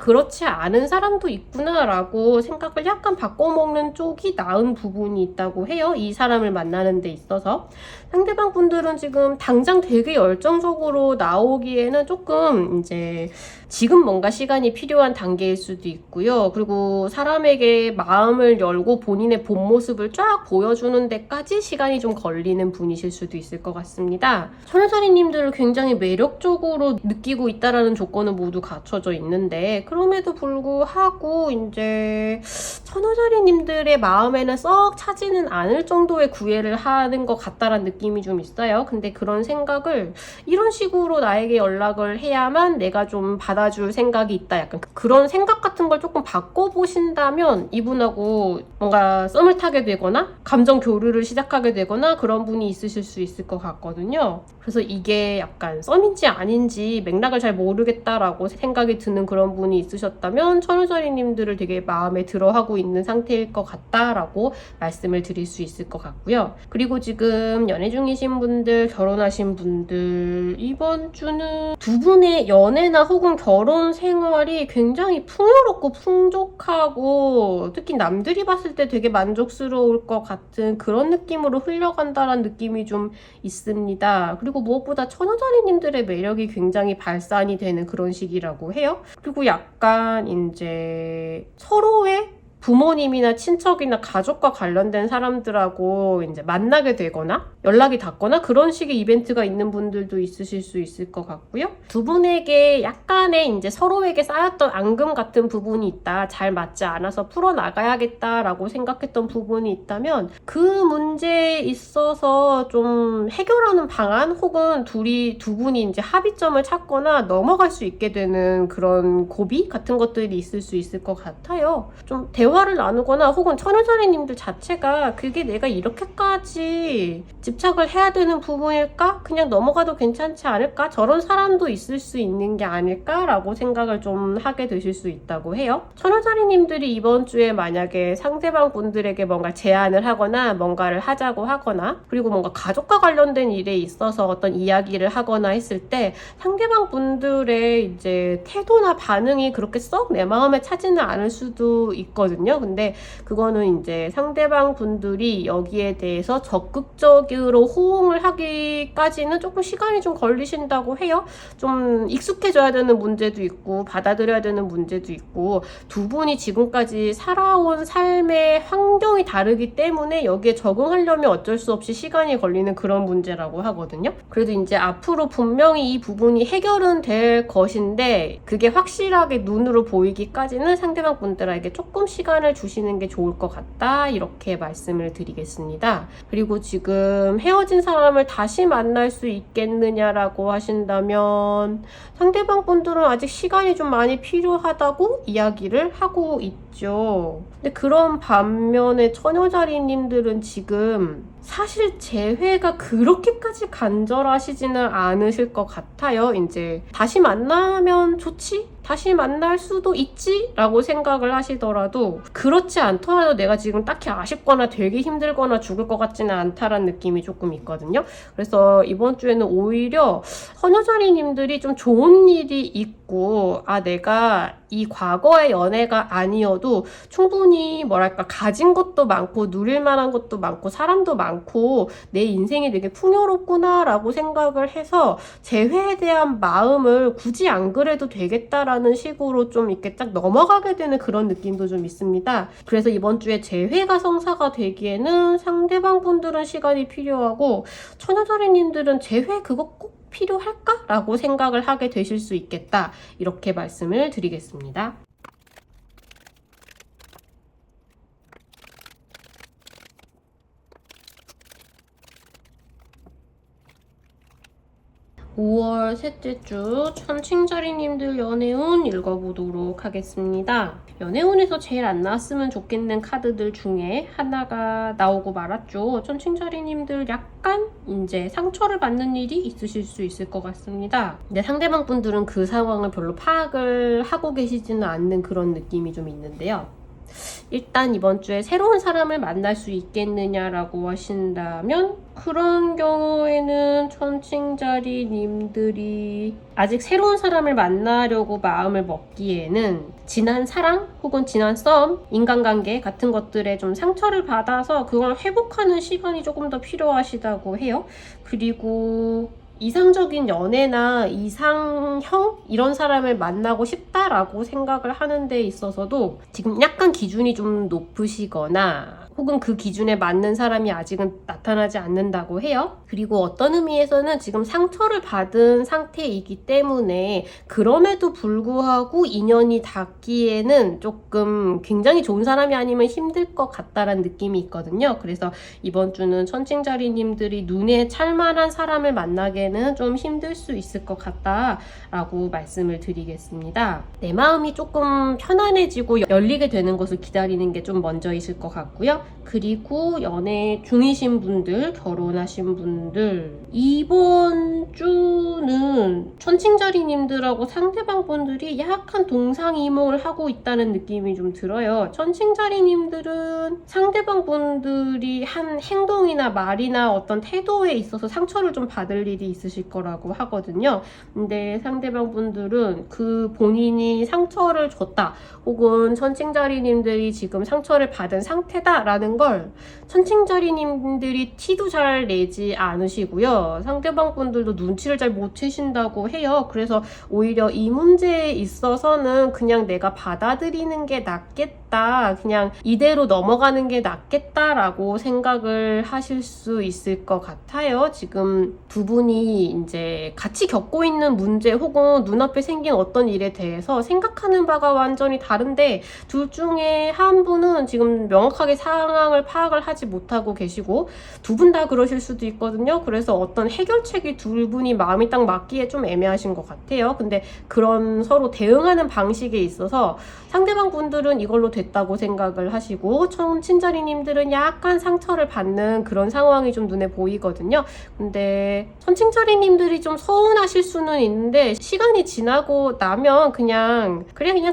그렇지 않은 사람도 있구나 라고 생각을 약간 바꿔먹는 쪽이 나은 부분이 있다고 해요. 이 사람을 만나는 데 있어서 상대방 분들은 지금 당장 되게 열정적으로 나오기에는 조금 이제 지금 뭔가 시간이 필요한 단계일 수도 있고요. 그리고 사람에게 마음을 열고 본인의 본 모습을 쫙 보여주는 데까지 시간이 좀 걸리는 분이실 수도 있을 것 같습니다. 천여자리님들을 굉장히 매력적으로 느끼고 있다라는 조건은 모두 갖춰져 있는데 그럼에도 불구하고 이제 천여자리님들의 마음에는 썩 차지는 않을 정도의 구애를 하는 것 같다라는 느낌이 좀 있어요. 근데 그런 생각을 이런 식으로 나에게 연락을 해야만 내가 좀 받아줄 생각이 있다. 약간 그런 생각 같은 걸 조금 바꿔보신다면 이분하고 뭔가 썸을 타게 되거나 감정 교류를 시작하게 되거나 그런 분이 있으실 수 있을 것 같거든요. 그래서 이게 약간 썸인지 아닌지 맥락을 잘 모르겠다라고 생각이 드는 그런 분이 있으셨다면 천우자리님들을 되게 마음에 들어하고 있는 상태일 것 같다라고 말씀을 드릴 수 있을 것 같고요. 그리고 지금 연애 중이신 분들, 결혼하신 분들 이번 주는 두 분의 연애나 혹은 결혼 생활이 굉장히 풍요롭고 풍족하고 특히 남들이 봤을 때 되게 만족스러울 것 같은 그런 느낌으로 흘러간다는 느낌이 좀 있습니다. 그리고 무엇보다 천여자리님들의 매력이 굉장히 발산이 되는 그런 시기라고 해요. 그리고 약간 이제 서로의 부모님이나 친척이나 가족과 관련된 사람들하고 이제 만나게 되거나 연락이 닿거나 그런 식의 이벤트가 있는 분들도 있으실 수 있을 것 같고요. 두 분에게 약간의 이제 서로에게 쌓였던 앙금 같은 부분이 있다. 잘 맞지 않아서 풀어나가야겠다라고 생각했던 부분이 있다면 그 문제에 있어서 좀 해결하는 방안 혹은 두 분이 이제 합의점을 찾거나 넘어갈 수 있게 되는 그런 고비 같은 것들이 있을 수 있을 것 같아요. 좀 대화를 나누거나 혹은 천연자리님들 자체가 그게 내가 이렇게까지 집착을 해야 되는 부분일까? 그냥 넘어가도 괜찮지 않을까? 저런 사람도 있을 수 있는 게 아닐까라고 생각을 좀 하게 되실 수 있다고 해요. 천연자리님들이 이번 주에 만약에 상대방 분들에게 뭔가 제안을 하거나 뭔가를 하자고 하거나 그리고 뭔가 가족과 관련된 일에 있어서 어떤 이야기를 하거나 했을 때 상대방 분들의 이제 태도나 반응이 그렇게 썩 내 마음에 차지는 않을 수도 있거든요. 근데 그거는 이제 상대방 분들이 여기에 대해서 적극적으로 호응을 하기까지는 조금 시간이 좀 걸리신다고 해요. 좀 익숙해져야 되는 문제도 있고 받아들여야 되는 문제도 있고 두 분이 지금까지 살아온 삶의 환경이 다르기 때문에 여기에 적응하려면 어쩔 수 없이 시간이 걸리는 그런 문제라고 하거든요. 그래도 이제 앞으로 분명히 이 부분이 해결은 될 것인데 그게 확실하게 눈으로 보이기까지는 상대방 분들에게 조금 시간을 주시는 게 좋을 것 같다 이렇게 말씀을 드리겠습니다. 그리고 지금 헤어진 사람을 다시 만날 수 있겠느냐라고 하신다면 상대방 분들은 아직 시간이 좀 많이 필요하다고 이야기를 하고 있죠. 근데 그런 반면에 처녀자리님들은 지금 사실 재회가 그렇게까지 간절하시지는 않으실 것 같아요. 이제 다시 만나면 좋지? 다시 만날 수도 있지? 라고 생각을 하시더라도 그렇지 않더라도 내가 지금 딱히 아쉽거나 되게 힘들거나 죽을 것 같지는 않다라는 느낌이 조금 있거든요. 그래서 이번 주에는 오히려 처녀자리님들이 좀 좋은 일이 있고 내가 이 과거의 연애가 아니어도 충분히 뭐랄까 가진 것도 많고 누릴 만한 것도 많고 사람도 많고 내 인생이 되게 풍요롭구나 라고 생각을 해서 재회에 대한 마음을 굳이 안 그래도 되겠다라는 식으로 좀 이렇게 딱 넘어가게 되는 그런 느낌도 좀 있습니다. 그래서 이번 주에 재회가 성사가 되기에는 상대방 분들은 시간이 필요하고 처녀자리님들은 재회 그거 꼭 필요할까? 라고 생각을 하게 되실 수 있겠다. 이렇게 말씀을 드리겠습니다. (5월) 셋째 주 천칭자리님들 연애운 읽어보도록 하겠습니다. 연애운에서 제일 안 나왔으면 좋겠는 카드들 중에 하나가 나오고 말았죠. 천칭자리님들 약간 이제 상처를 받는 일이 있으실 수 있을 것 같습니다. 근데 상대방 분들은 그 상황을 별로 파악을 하고 계시지는 않는 그런 느낌이 좀 있는데요. 일단 이번 주에 새로운 사람을 만날 수 있겠느냐라고 하신다면 그런 경우에는 천칭자리님들이 아직 새로운 사람을 만나려고 마음을 먹기에는 지난 사랑 혹은 지난 썸, 인간관계 같은 것들에 좀 상처를 받아서 그걸 회복하는 시간이 조금 더 필요하시다고 해요. 그리고 이상적인 연애나 이상형 이런 사람을 만나고 싶다라고 생각을 하는 데 있어서도 지금 약간 기준이 좀 높으시거나 혹은 그 기준에 맞는 사람이 아직은 나타나지 않는다고 해요. 그리고 어떤 의미에서는 지금 상처를 받은 상태이기 때문에 그럼에도 불구하고 인연이 닿기에는 조금 굉장히 좋은 사람이 아니면 힘들 것 같다라는 느낌이 있거든요. 그래서 이번 주는 천칭자리님들이 눈에 찰만한 사람을 만나기에는 좀 힘들 수 있을 것 같다라고 말씀을 드리겠습니다. 내 마음이 조금 편안해지고 열리게 되는 것을 기다리는 게 좀 먼저이실 것 같고요. 그리고 연애 중이신 분들, 결혼하신 분들 이번 주는 천칭자리님들하고 상대방 분들이 약간 동상이몽을 하고 있다는 느낌이 좀 들어요. 천칭자리님들은 상대방 분들이 한 행동이나 말이나 어떤 태도에 있어서 상처를 좀 받을 일이 있으실 거라고 하거든요. 근데 상대방 분들은 그 본인이 상처를 줬다 혹은 천칭자리님들이 지금 상처를 받은 상태다라는 걸 천칭자리님들이 티도 잘 내지 않으시고요. 상대방 분들도 눈치를 잘 못 채신다고 해요. 그래서 오히려 이 문제에 있어서는 그냥 내가 받아들이는 게 낫겠다 같다. 그냥 이대로 넘어가는 게 낫겠다라고 생각을 하실 수 있을 것 같아요. 지금 두 분이 이제 같이 겪고 있는 문제 혹은 눈앞에 생긴 어떤 일에 대해서 생각하는 바가 완전히 다른데 둘 중에 한 분은 지금 명확하게 상황을 파악을 하지 못하고 계시고 두 분 다 그러실 수도 있거든요. 그래서 어떤 해결책이 둘 분이 마음이 딱 맞기에 좀 애매하신 것 같아요. 근데 그런 서로 대응하는 방식에 있어서 상대방 분들은 이걸로 됐다고 생각을 하시고 천칭자리님들은 약간 상처를 받는 그런 상황이 좀 눈에 보이거든요. 근데 천칭자리님들이 좀 서운하실 수는 있는데 시간이 지나고 나면 그냥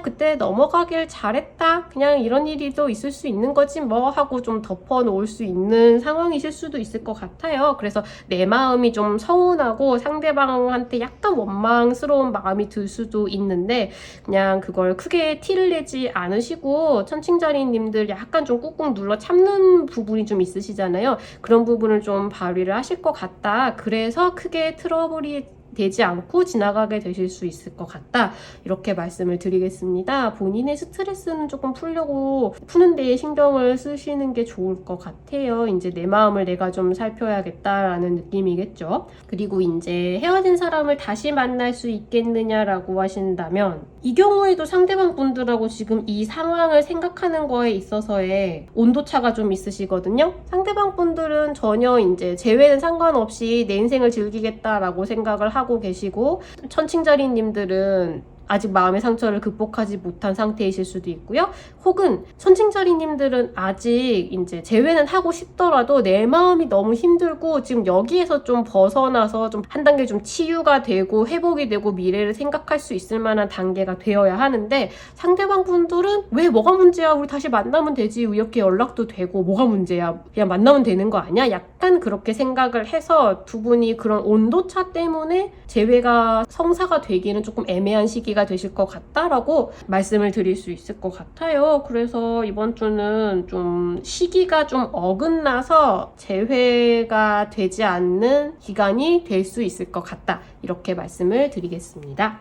그때 넘어가길 잘했다. 그냥 이런 일이 또 있을 수 있는 거지 뭐 하고 좀 덮어놓을 수 있는 상황이실 수도 있을 것 같아요. 그래서 내 마음이 좀 서운하고 상대방한테 약간 원망스러운 마음이 들 수도 있는데 그냥 그걸 크게 티를 내지 않으시고 천칭자리님들 약간 좀 꾹꾹 눌러 참는 부분이 좀 있으시잖아요. 그런 부분을 좀 발휘를 하실 것 같다. 그래서 크게 트러블이 되지 않고 지나가게 되실 수 있을 것 같다. 이렇게 말씀을 드리겠습니다. 본인의 스트레스는 조금 풀려고 푸는 데에 신경을 쓰시는 게 좋을 것 같아요. 이제 내 마음을 내가 좀 살펴야겠다라는 느낌이겠죠. 그리고 이제 헤어진 사람을 다시 만날 수 있겠느냐라고 하신다면 이 경우에도 상대방 분들하고 지금 이 상황을 생각하는 거에 있어서의 온도차가 좀 있으시거든요. 상대방 분들은 전혀 이제 재회는 상관없이 내 인생을 즐기겠다라고 생각을 하고 계시고 천칭자리님들은 아직 마음의 상처를 극복하지 못한 상태이실 수도 있고요. 혹은 천칭자리님들은 아직 이제 재회는 하고 싶더라도 내 마음이 너무 힘들고 지금 여기에서 좀 벗어나서 좀 한 단계 좀 치유가 되고 회복이 되고 미래를 생각할 수 있을 만한 단계가 되어야 하는데 상대방 분들은 왜 뭐가 문제야? 우리 다시 만나면 되지. 이렇게 연락도 되고 뭐가 문제야? 그냥 만나면 되는 거 아니야? 약간 그렇게 생각을 해서 두 분이 그런 온도차 때문에 재회가 성사가 되기는 조금 애매한 시기가 되실 것 같다라고 말씀을 드릴 수 있을 것 같아요. 그래서 이번 주는 좀 시기가 좀 어긋나서 재회가 되지 않는 기간이 될 수 있을 것 같다. 이렇게 말씀을 드리겠습니다.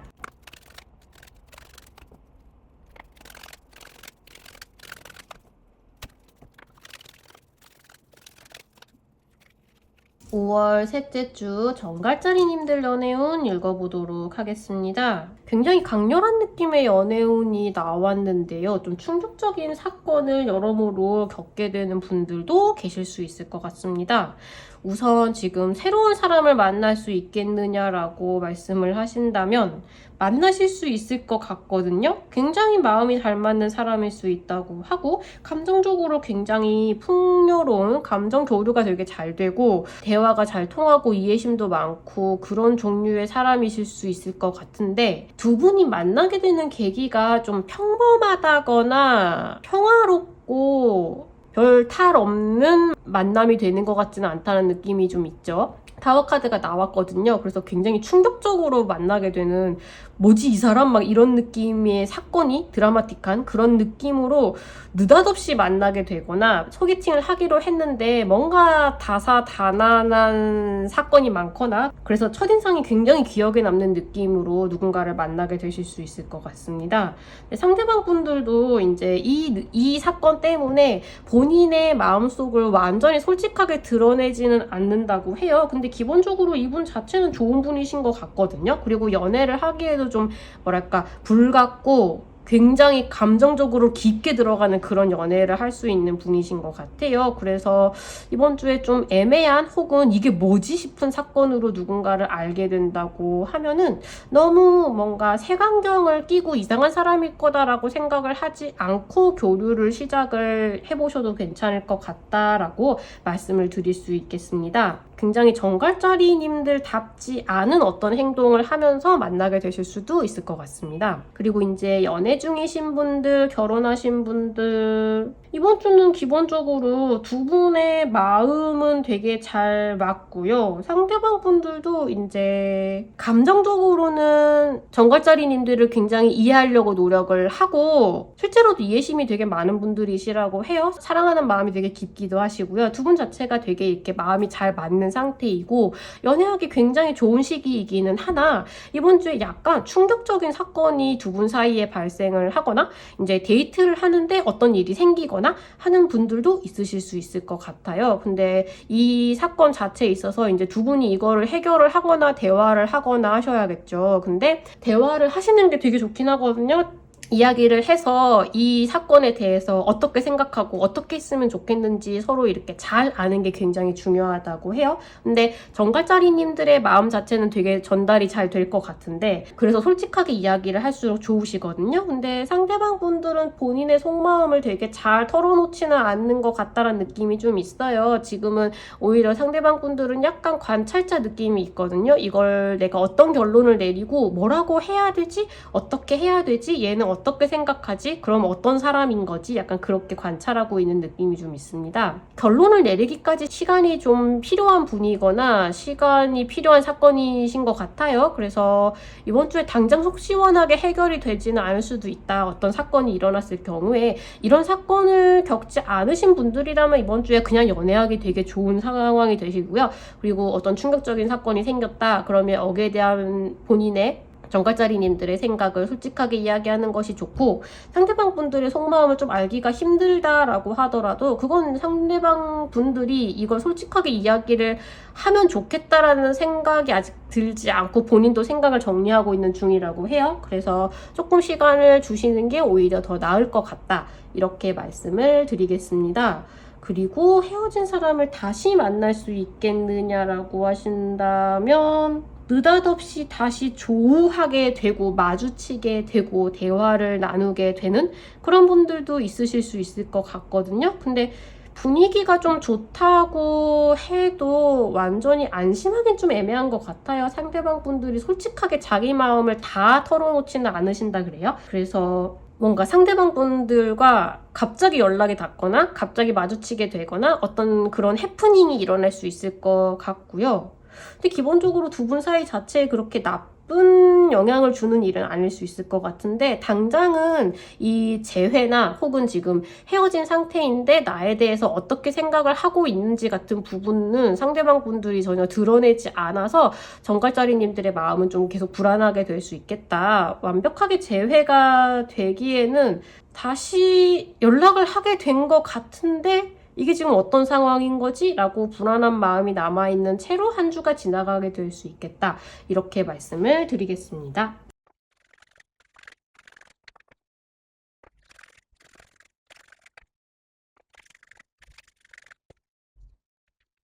5월 셋째 주 정갈자리님들 연애운 읽어보도록 하겠습니다. 굉장히 강렬한 느낌의 연애운이 나왔는데요. 좀 충격적인 사건을 여러모로 겪게 되는 분들도 계실 수 있을 것 같습니다. 우선 지금 새로운 사람을 만날 수 있겠느냐라고 말씀을 하신다면 만나실 수 있을 것 같거든요. 굉장히 마음이 잘 맞는 사람일 수 있다고 하고 감정적으로 굉장히 풍요로운 감정 교류가 되게 잘 되고 대화가 잘 통하고 이해심도 많고 그런 종류의 사람이실 수 있을 것 같은데 두 분이 만나게 되는 계기가 좀 평범하다거나 평화롭고 별 탈 없는 만남이 되는 것 같지는 않다는 느낌이 좀 있죠. 타워 카드가 나왔거든요. 그래서 굉장히 충격적으로 만나게 되는 뭐지 이 사람? 막 이런 느낌의 사건이 드라마틱한 그런 느낌으로 느닷없이 만나게 되거나 소개팅을 하기로 했는데 뭔가 다사다난한 사건이 많거나 그래서 첫인상이 굉장히 기억에 남는 느낌으로 누군가를 만나게 되실 수 있을 것 같습니다. 상대방 분들도 이제 이 사건 때문에 본인의 마음속을 완전히 솔직하게 드러내지는 않는다고 해요. 근데 기본적으로 이분 자체는 좋은 분이신 것 같거든요. 그리고 연애를 하기에도 좀 뭐랄까 불같고 굉장히 감정적으로 깊게 들어가는 그런 연애를 할 수 있는 분이신 것 같아요. 그래서 이번 주에 좀 애매한 혹은 이게 뭐지 싶은 사건으로 누군가를 알게 된다고 하면은 너무 뭔가 색안경을 끼고 이상한 사람일 거다라고 생각을 하지 않고 교류를 시작을 해보셔도 괜찮을 것 같다라고 말씀을 드릴 수 있겠습니다. 굉장히 정갈자리님들답지 않은 어떤 행동을 하면서 만나게 되실 수도 있을 것 같습니다. 그리고 이제 연애 중이신 분들, 결혼하신 분들 이번 주는 기본적으로 두 분의 마음은 되게 잘 맞고요. 상대방 분들도 이제 감정적으로는 정갈자리님들을 굉장히 이해하려고 노력을 하고 실제로도 이해심이 되게 많은 분들이시라고 해요. 사랑하는 마음이 되게 깊기도 하시고요. 두 분 자체가 되게 이렇게 마음이 잘 맞는 상태이고 연애하기 굉장히 좋은 시기이기는 하나 이번 주에 약간 충격적인 사건이 두 분 사이에 발생을 하거나 이제 데이트를 하는데 어떤 일이 생기거나 하는 분들도 있으실 수 있을 것 같아요. 근데 이 사건 자체에 있어서 이제 두 분이 이거를 해결을 하거나 대화를 하거나 하셔야겠죠. 근데 대화를 하시는 게 되게 좋긴 하거든요. 이야기를 해서 이 사건에 대해서 어떻게 생각하고 어떻게 했으면 좋겠는지 서로 이렇게 잘 아는 게 굉장히 중요하다고 해요. 근데 정갈자리님들의 마음 자체는 되게 전달이 잘 될 것 같은데 그래서 솔직하게 이야기를 할수록 좋으시거든요. 근데 상대방 분들은 본인의 속마음을 되게 잘 털어놓지는 않는 것 같다는 느낌이 좀 있어요. 지금은 오히려 상대방 분들은 약간 관찰자 느낌이 있거든요. 이걸 내가 어떤 결론을 내리고 뭐라고 해야 되지? 어떻게 해야 되지? 얘는 어떻게 생각하지? 그럼 어떤 사람인 거지? 약간 그렇게 관찰하고 있는 느낌이 좀 있습니다. 결론을 내리기까지 시간이 좀 필요한 분이거나 시간이 필요한 사건이신 것 같아요. 그래서 이번 주에 당장 속 시원하게 해결이 되지는 않을 수도 있다. 어떤 사건이 일어났을 경우에 이런 사건을 겪지 않으신 분들이라면 이번 주에 그냥 연애하기 되게 좋은 상황이 되시고요. 그리고 어떤 충격적인 사건이 생겼다. 그러면 거기에 대한 본인의 정갈자리님들의 생각을 솔직하게 이야기하는 것이 좋고 상대방 분들의 속마음을 좀 알기가 힘들다라고 하더라도 그건 상대방 분들이 이걸 솔직하게 이야기를 하면 좋겠다라는 생각이 아직 들지 않고 본인도 생각을 정리하고 있는 중이라고 해요. 그래서 조금 시간을 주시는 게 오히려 더 나을 것 같다. 이렇게 말씀을 드리겠습니다. 그리고 헤어진 사람을 다시 만날 수 있겠느냐라고 하신다면 느닷없이 다시 조우하게 되고 마주치게 되고 대화를 나누게 되는 그런 분들도 있으실 수 있을 것 같거든요. 근데 분위기가 좀 좋다고 해도 완전히 안심하긴 좀 애매한 것 같아요. 상대방 분들이 솔직하게 자기 마음을 다 털어놓지는 않으신다 그래요. 그래서 뭔가 상대방 분들과 갑자기 연락이 닿거나 갑자기 마주치게 되거나 어떤 그런 해프닝이 일어날 수 있을 것 같고요. 근데 기본적으로 두 분 사이 자체에 그렇게 나쁜 영향을 주는 일은 아닐 수 있을 것 같은데 당장은 이 재회나 혹은 지금 헤어진 상태인데 나에 대해서 어떻게 생각을 하고 있는지 같은 부분은 상대방 분들이 전혀 드러내지 않아서 정갈자리님들의 마음은 좀 계속 불안하게 될 수 있겠다. 완벽하게 재회가 되기에는 다시 연락을 하게 된 것 같은데 이게 지금 어떤 상황인 거지? 라고 불안한 마음이 남아있는 채로 한 주가 지나가게 될 수 있겠다. 이렇게 말씀을 드리겠습니다.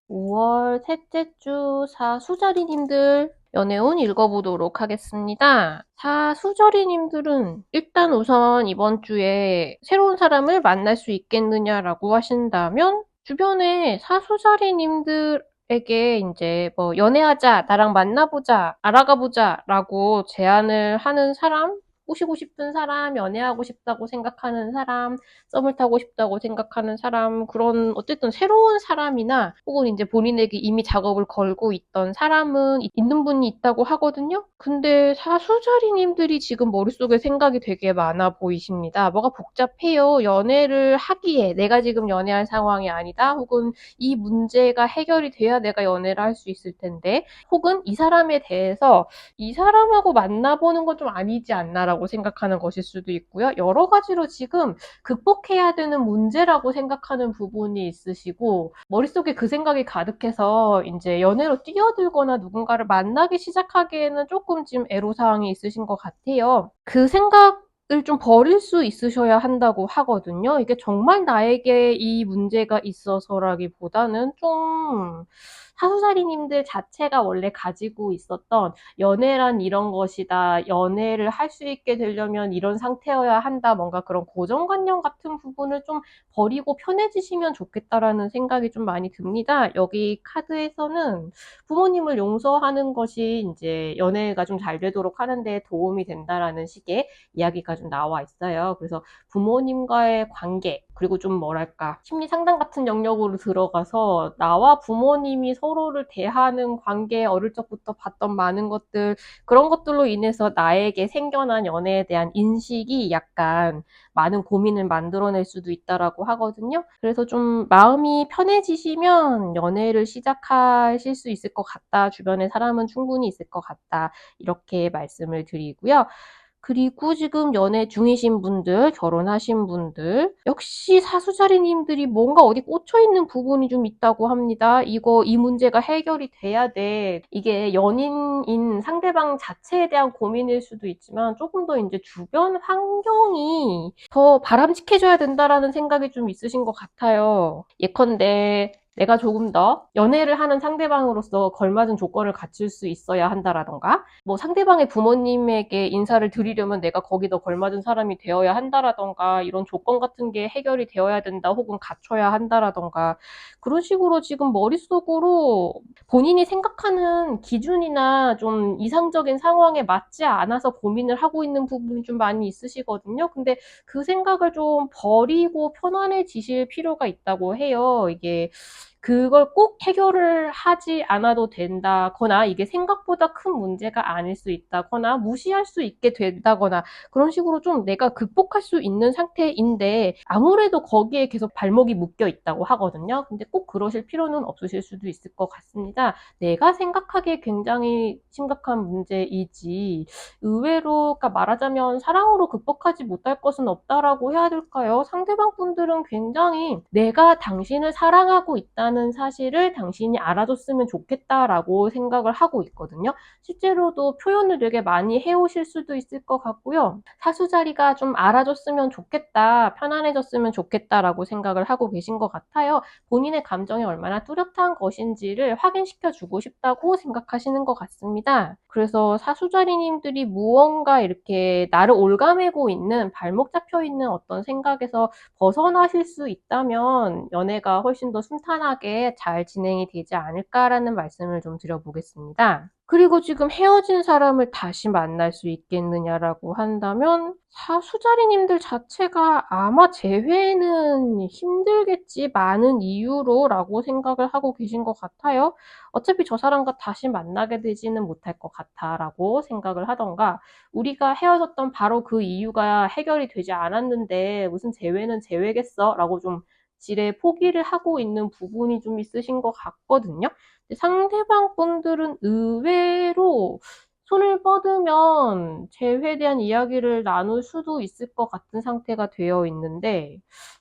5월 셋째 주 사수자리님들 연애운 읽어보도록 하겠습니다. 사수자리님들은 일단 우선 이번 주에 새로운 사람을 만날 수 있겠느냐라고 하신다면 주변에 사수자리님들에게 이제 뭐 연애하자, 나랑 만나보자, 알아가보자 라고 제안을 하는 사람 꼬시고 싶은 사람, 연애하고 싶다고 생각하는 사람, 썸을 타고 싶다고 생각하는 사람, 그런 어쨌든 새로운 사람이나 혹은 이제 본인에게 이미 작업을 걸고 있던 사람은 있는 분이 있다고 하거든요. 근데 사수자리님들이 지금 머릿속에 생각이 되게 많아 보이십니다. 뭐가 복잡해요. 연애를 하기에 내가 지금 연애할 상황이 아니다. 혹은 이 문제가 해결이 돼야 내가 연애를 할 수 있을 텐데 혹은 이 사람에 대해서 이 사람하고 만나보는 건 좀 아니지 않나라고 생각하는 것일 수도 있고요. 여러 가지로 지금 극복해야 되는 문제라고 생각하는 부분이 있으시고 머릿속에 그 생각이 가득해서 이제 연애로 뛰어들거나 누군가를 만나기 시작하기에는 조금 지금 애로사항이 있으신 것 같아요. 그 생각을 좀 버릴 수 있으셔야 한다고 하거든요. 이게 정말 나에게 이 문제가 있어서라기보다는 좀 사수자리님들 자체가 원래 가지고 있었던 연애란 이런 것이다. 연애를 할 수 있게 되려면 이런 상태여야 한다. 뭔가 그런 고정관념 같은 부분을 좀 버리고 편해지시면 좋겠다라는 생각이 좀 많이 듭니다. 여기 카드에서는 부모님을 용서하는 것이 이제 연애가 좀 잘 되도록 하는 데 도움이 된다라는 식의 이야기가 좀 나와 있어요. 그래서 부모님과의 관계, 그리고 좀 뭐랄까 심리 상담 같은 영역으로 들어가서 나와 부모님이 서로를 대하는 관계, 어릴 적부터 봤던 많은 것들, 그런 것들로 인해서 나에게 생겨난 연애에 대한 인식이 약간 많은 고민을 만들어낼 수도 있다라고 하거든요. 그래서 좀 마음이 편해지시면 연애를 시작하실 수 있을 것 같다. 주변에 사람은 충분히 있을 것 같다. 이렇게 말씀을 드리고요. 그리고 지금 연애 중이신 분들, 결혼하신 분들, 역시 사수자리님들이 뭔가 어디 꽂혀있는 부분이 좀 있다고 합니다. 이 문제가 해결이 돼야 돼. 이게 연인인 상대방 자체에 대한 고민일 수도 있지만 조금 더 이제 주변 환경이 더 바람직해져야 된다라는 생각이 좀 있으신 것 같아요. 예컨대 내가 조금 더 연애를 하는 상대방으로서 걸맞은 조건을 갖출 수 있어야 한다라던가, 뭐 상대방의 부모님에게 인사를 드리려면 내가 거기다 걸맞은 사람이 되어야 한다라던가, 이런 조건 같은 게 해결이 되어야 된다 혹은 갖춰야 한다라던가, 그런 식으로 지금 머릿속으로 본인이 생각하는 기준이나 좀 이상적인 상황에 맞지 않아서 고민을 하고 있는 부분이 좀 많이 있으시거든요. 근데 그 생각을 좀 버리고 편안해지실 필요가 있다고 해요. 이게 그걸 꼭 해결을 하지 않아도 된다거나, 이게 생각보다 큰 문제가 아닐 수 있다거나, 무시할 수 있게 된다거나, 그런 식으로 좀 내가 극복할 수 있는 상태인데 아무래도 거기에 계속 발목이 묶여 있다고 하거든요. 근데 꼭 그러실 필요는 없으실 수도 있을 것 같습니다. 내가 생각하기에 굉장히 심각한 문제이지, 의외로 그러니까 말하자면 사랑으로 극복하지 못할 것은 없다라고 해야 될까요? 상대방 분들은 굉장히 내가 당신을 사랑하고 있다는 사실을 당신이 알아줬으면 좋겠다라고 생각을 하고 있거든요. 실제로도 표현을 되게 많이 해오실 수도 있을 것 같고요. 사수자리가 좀 알아줬으면 좋겠다, 편안해졌으면 좋겠다라고 생각을 하고 계신 것 같아요. 본인의 감정이 얼마나 뚜렷한 것인지를 확인시켜주고 싶다고 생각하시는 것 같습니다. 그래서 사수자리님들이 무언가 이렇게 나를 올가매고 있는, 발목 잡혀 있는 어떤 생각에서 벗어나실 수 있다면 연애가 훨씬 더 순탄하게 잘 진행이 되지 않을까라는 말씀을 좀 드려보겠습니다. 그리고 지금 헤어진 사람을 다시 만날 수 있겠느냐라고 한다면, 사수자리님들 자체가 아마 재회는 힘들겠지, 많은 이유로라고 생각을 하고 계신 것 같아요. 어차피 저 사람과 다시 만나게 되지는 못할 것 같아라고 생각을 하던가, 우리가 헤어졌던 바로 그 이유가 해결이 되지 않았는데 무슨 재회는 재회겠어? 라고 좀 지레 포기를 하고 있는 부분이 좀 있으신 것 같거든요. 상대방 분들은 의외로 손을 뻗으면 재회에 대한 이야기를 나눌 수도 있을 것 같은 상태가 되어 있는데,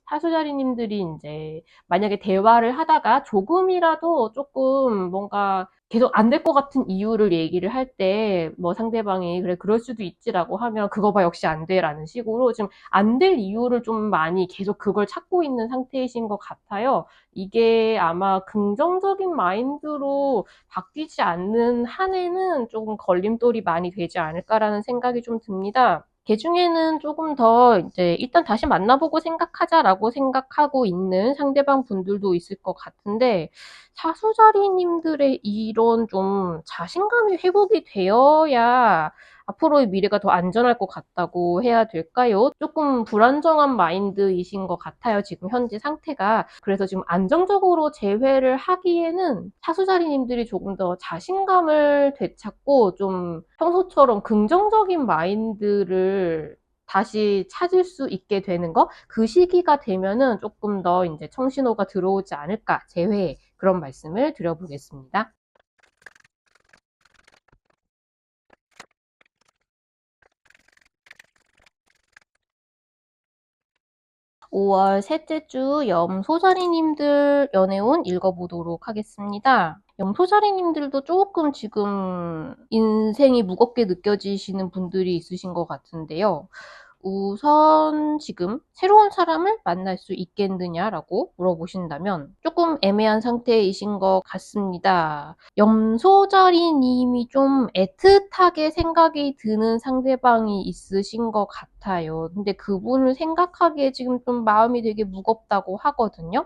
사수자리님들이 이제 만약에 대화를 하다가 조금이라도 조금 뭔가 계속 안 될 것 같은 이유를 얘기를 할 때, 뭐 상대방이 그래 그럴 수도 있지라고 하면 그거 봐 역시 안 돼라는 식으로 지금 안 될 이유를 좀 많이 계속 그걸 찾고 있는 상태이신 것 같아요. 이게 아마 긍정적인 마인드로 바뀌지 않는 한에는 조금 걸림돌이 많이 되지 않을까라는 생각이 좀 듭니다. 걔중에는 조금 더 이제 일단 다시 만나보고 생각하자라고 생각하고 있는 상대방 분들도 있을 것 같은데, 사수자리님들의 이런 좀 자신감이 회복이 되어야 앞으로의 미래가 더 안전할 것 같다고 해야 될까요? 조금 불안정한 마인드이신 것 같아요, 지금 현재 상태가. 그래서 지금 안정적으로 재회를 하기에는 사수자리님들이 조금 더 자신감을 되찾고 좀 평소처럼 긍정적인 마인드를 다시 찾을 수 있게 되는 거, 그 시기가 되면은 조금 더 이제 청신호가 들어오지 않을까, 재회에, 그런 말씀을 드려보겠습니다. 5월 셋째 주 염소자리님들 연애운 읽어보도록 하겠습니다. 염소자리님들도 조금 지금 인생이 무겁게 느껴지시는 분들이 있으신 것 같은데요. 우선 지금 새로운 사람을 만날 수 있겠느냐라고 물어보신다면 조금 애매한 상태이신 것 같습니다. 염소자리님이 좀 애틋하게 생각이 드는 상대방이 있으신 것 같아요. 근데 그분을 생각하기에 지금 좀 마음이 되게 무겁다고 하거든요.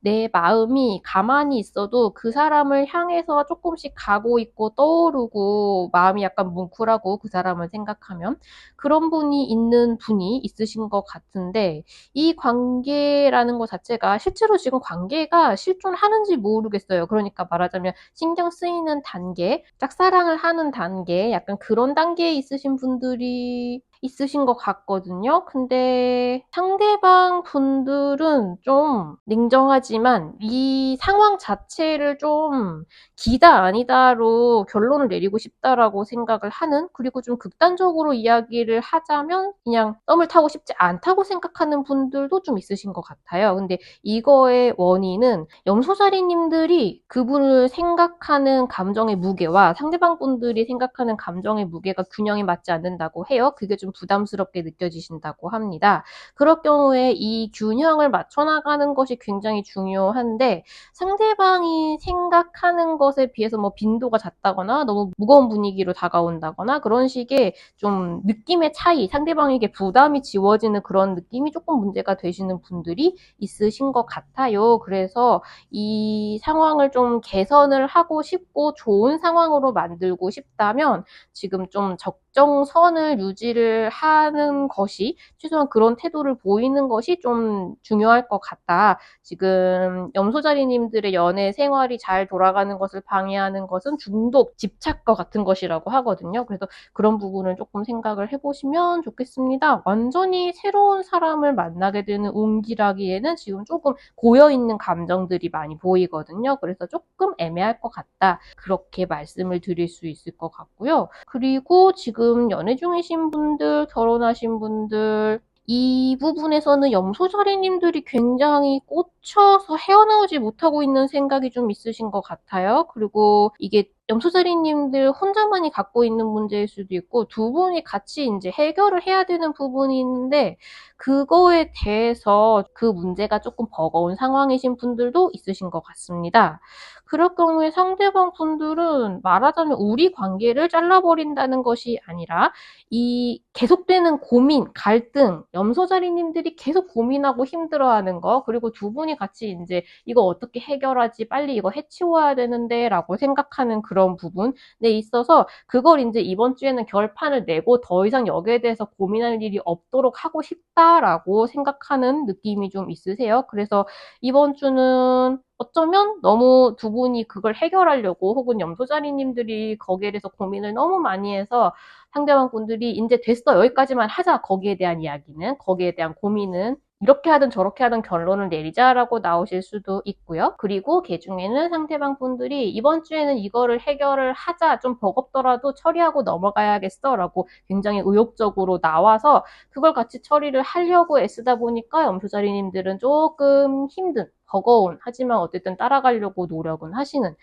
내 마음이 가만히 있어도 그 사람을 향해서 조금씩 가고 있고 떠오르고 마음이 약간 뭉클하고, 그 사람을 생각하면 그런 분이 있는 하는 분이 있으신 것 같은데 이 관계라는 것 자체가 실제로 지금 관계가 실존하는지 모르겠어요. 그러니까 말하자면 신경 쓰이는 단계, 짝사랑을 하는 단계, 약간 그런 단계에 있으신 분들이 있으신 것 같거든요. 근데 상대방 분들은 좀 냉정하지만 이 상황 자체를 좀 기다 아니다로 결론을 내리고 싶다라고 생각을 하는, 그리고 좀 극단적으로 이야기를 하자면 그냥 썸을 타고 싶지 않다고 생각하는 분들도 좀 있으신 것 같아요. 근데 이거의 원인은 염소자리님들이 그분을 생각하는 감정의 무게와 상대방 분들이 생각하는 감정의 무게가 균형이 맞지 않는다고 해요. 그게 좀 부담스럽게 느껴지신다고 합니다. 그럴 경우에 이 균형을 맞춰 나가는 것이 굉장히 중요한데 상대방이 생각하는 것에 비해서 뭐 빈도가 잦다거나 너무 무거운 분위기로 다가온다거나 그런 식의 좀 느낌의 차이, 상대방에게 부담이 지워지는 그런 느낌이 조금 문제가 되시는 분들이 있으신 것 같아요. 그래서 이 상황을 좀 개선을 하고 싶고 좋은 상황으로 만들고 싶다면 지금 좀 적정선을 유지를 하는 것이, 최소한 그런 태도를 보이는 것이 좀 중요할 것 같다. 지금 염소자리님들의 연애 생활이 잘 돌아가는 것을 방해하는 것은 중독, 집착과 같은 것이라고 하거든요. 그래서 그런 부분을 조금 생각을 해보시면 좋겠습니다. 완전히 새로운 사람을 만나게 되는 운기라기에는 지금 조금 고여있는 감정들이 많이 보이거든요. 그래서 조금 애매할 것 같다. 그렇게 말씀을 드릴 수 있을 것 같고요. 그리고 지금 연애 중이신 분들, 결혼하신 분들, 이 부분에서는 염소자리님들이 굉장히 꽂혀서 헤어나오지 못하고 있는 생각이 좀 있으신 것 같아요. 그리고 이게 염소자리님들 혼자만이 갖고 있는 문제일 수도 있고 두 분이 같이 이제 해결을 해야 되는 부분이 있는데 그거에 대해서 그 문제가 조금 버거운 상황이신 분들도 있으신 것 같습니다. 그럴 경우에 상대방 분들은 말하자면 우리 관계를 잘라버린다는 것이 아니라 이 계속되는 고민, 갈등, 염소자리님들이 계속 고민하고 힘들어하는 거, 그리고 두 분이 같이 이제 이거 어떻게 해결하지, 빨리 이거 해치워야 되는데 라고 생각하는 그런 부분에 있어서 그걸 이제 이번 주에는 결판을 내고 더 이상 여기에 대해서 고민할 일이 없도록 하고 싶다라고 생각하는 느낌이 좀 있으세요. 그래서 이번 주는 어쩌면 너무 두 분이 그걸 해결하려고, 혹은 염소자리님들이 거기에 대해서 고민을 너무 많이 해서 상대방 분들이 이제 됐어, 여기까지만 하자, 거기에 대한 이야기는, 거기에 대한 고민은 이렇게 하든 저렇게 하든 결론을 내리자라고 나오실 수도 있고요. 그리고 그 중에는 상대방 분들이 이번 주에는 이거를 해결을 하자, 좀 버겁더라도 처리하고 넘어가야겠어 라고 굉장히 의욕적으로 나와서 그걸 같이 처리를 하려고 애쓰다 보니까 염소자리님들은 조금 힘든, 버거운, 하지만 어쨌든 따라가려고 노력은 하시는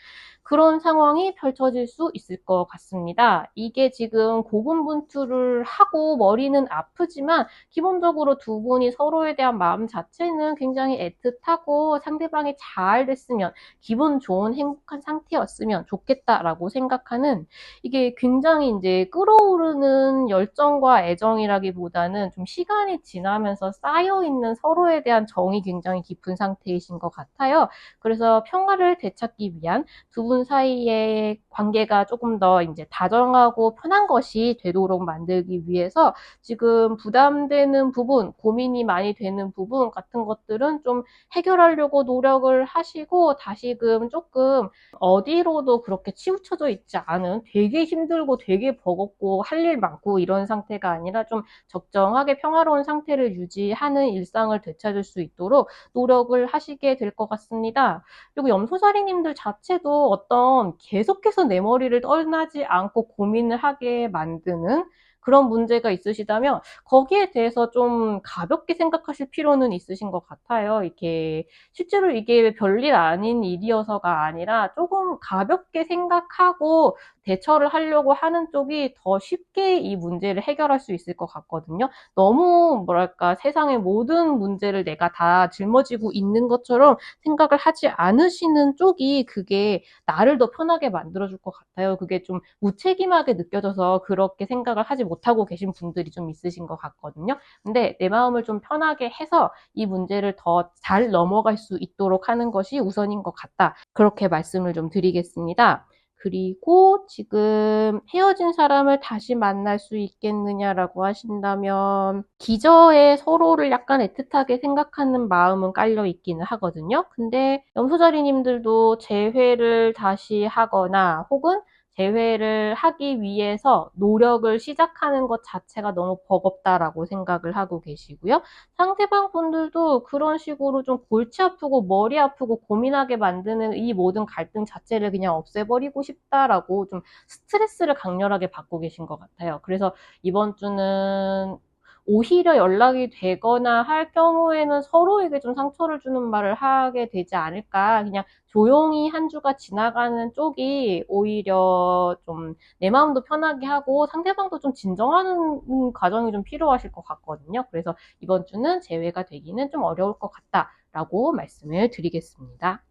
그런 상황이 펼쳐질 수 있을 것 같습니다. 이게 지금 고군분투를 하고 머리는 아프지만 기본적으로 두 분이 서로에 대한 마음 자체는 굉장히 애틋하고 상대방이 잘 됐으면, 기분 좋은 행복한 상태였으면 좋겠다라고 생각하는, 이게 굉장히 이제 끌어오르는 열정과 애정이라기보다는 좀 시간이 지나면서 쌓여있는 서로에 대한 정이 굉장히 깊은 상태이신 것 같아요. 그래서 평화를 되찾기 위한 두 분 사이의 관계가 조금 더 이제 다정하고 편한 것이 되도록 만들기 위해서 지금 부담되는 부분, 고민이 많이 되는 부분 같은 것들은 좀 해결하려고 노력을 하시고, 다시금 조금 어디로도 그렇게 치우쳐져 있지 않은, 되게 힘들고 되게 버겁고 할 일 많고 이런 상태가 아니라 좀 적정하게 평화로운 상태를 유지하는 일상을 되찾을 수 있도록 노력을 하시게 될 것 같습니다. 그리고 염소자리님들 자체도 어떤 계속해서 내 머리를 떠나지 않고 고민을 하게 만드는 그런 문제가 있으시다면 거기에 대해서 좀 가볍게 생각하실 필요는 있으신 것 같아요. 이게 실제로 이게 별일 아닌 일이어서가 아니라 조금 가볍게 생각하고 대처를 하려고 하는 쪽이 더 쉽게 이 문제를 해결할 수 있을 것 같거든요. 너무 뭐랄까 세상의 모든 문제를 내가 다 짊어지고 있는 것처럼 생각을 하지 않으시는 쪽이 그게 나를 더 편하게 만들어줄 것 같아요. 그게 좀 무책임하게 느껴져서 그렇게 생각을 하지 못하고 계신 분들이 좀 있으신 것 같거든요. 근데 내 마음을 좀 편하게 해서 이 문제를 더 잘 넘어갈 수 있도록 하는 것이 우선인 것 같다. 그렇게 말씀을 좀 드리겠습니다. 그리고 지금 헤어진 사람을 다시 만날 수 있겠느냐라고 하신다면 기저에 서로를 약간 애틋하게 생각하는 마음은 깔려 있기는 하거든요. 근데 염소자리님들도 재회를 다시 하거나 혹은 재회를 하기 위해서 노력을 시작하는 것 자체가 너무 버겁다라고 생각을 하고 계시고요. 상대방 분들도 그런 식으로 좀 골치 아프고 머리 아프고 고민하게 만드는 이 모든 갈등 자체를 그냥 없애버리고 싶다라고 좀 스트레스를 강렬하게 받고 계신 것 같아요. 그래서 이번 주는 오히려 연락이 되거나 할 경우에는 서로에게 좀 상처를 주는 말을 하게 되지 않을까. 그냥 조용히 한 주가 지나가는 쪽이 오히려 좀 내 마음도 편하게 하고 상대방도 좀 진정하는 과정이 좀 필요하실 것 같거든요. 그래서 이번 주는 재회가 되기는 좀 어려울 것 같다라고 말씀을 드리겠습니다.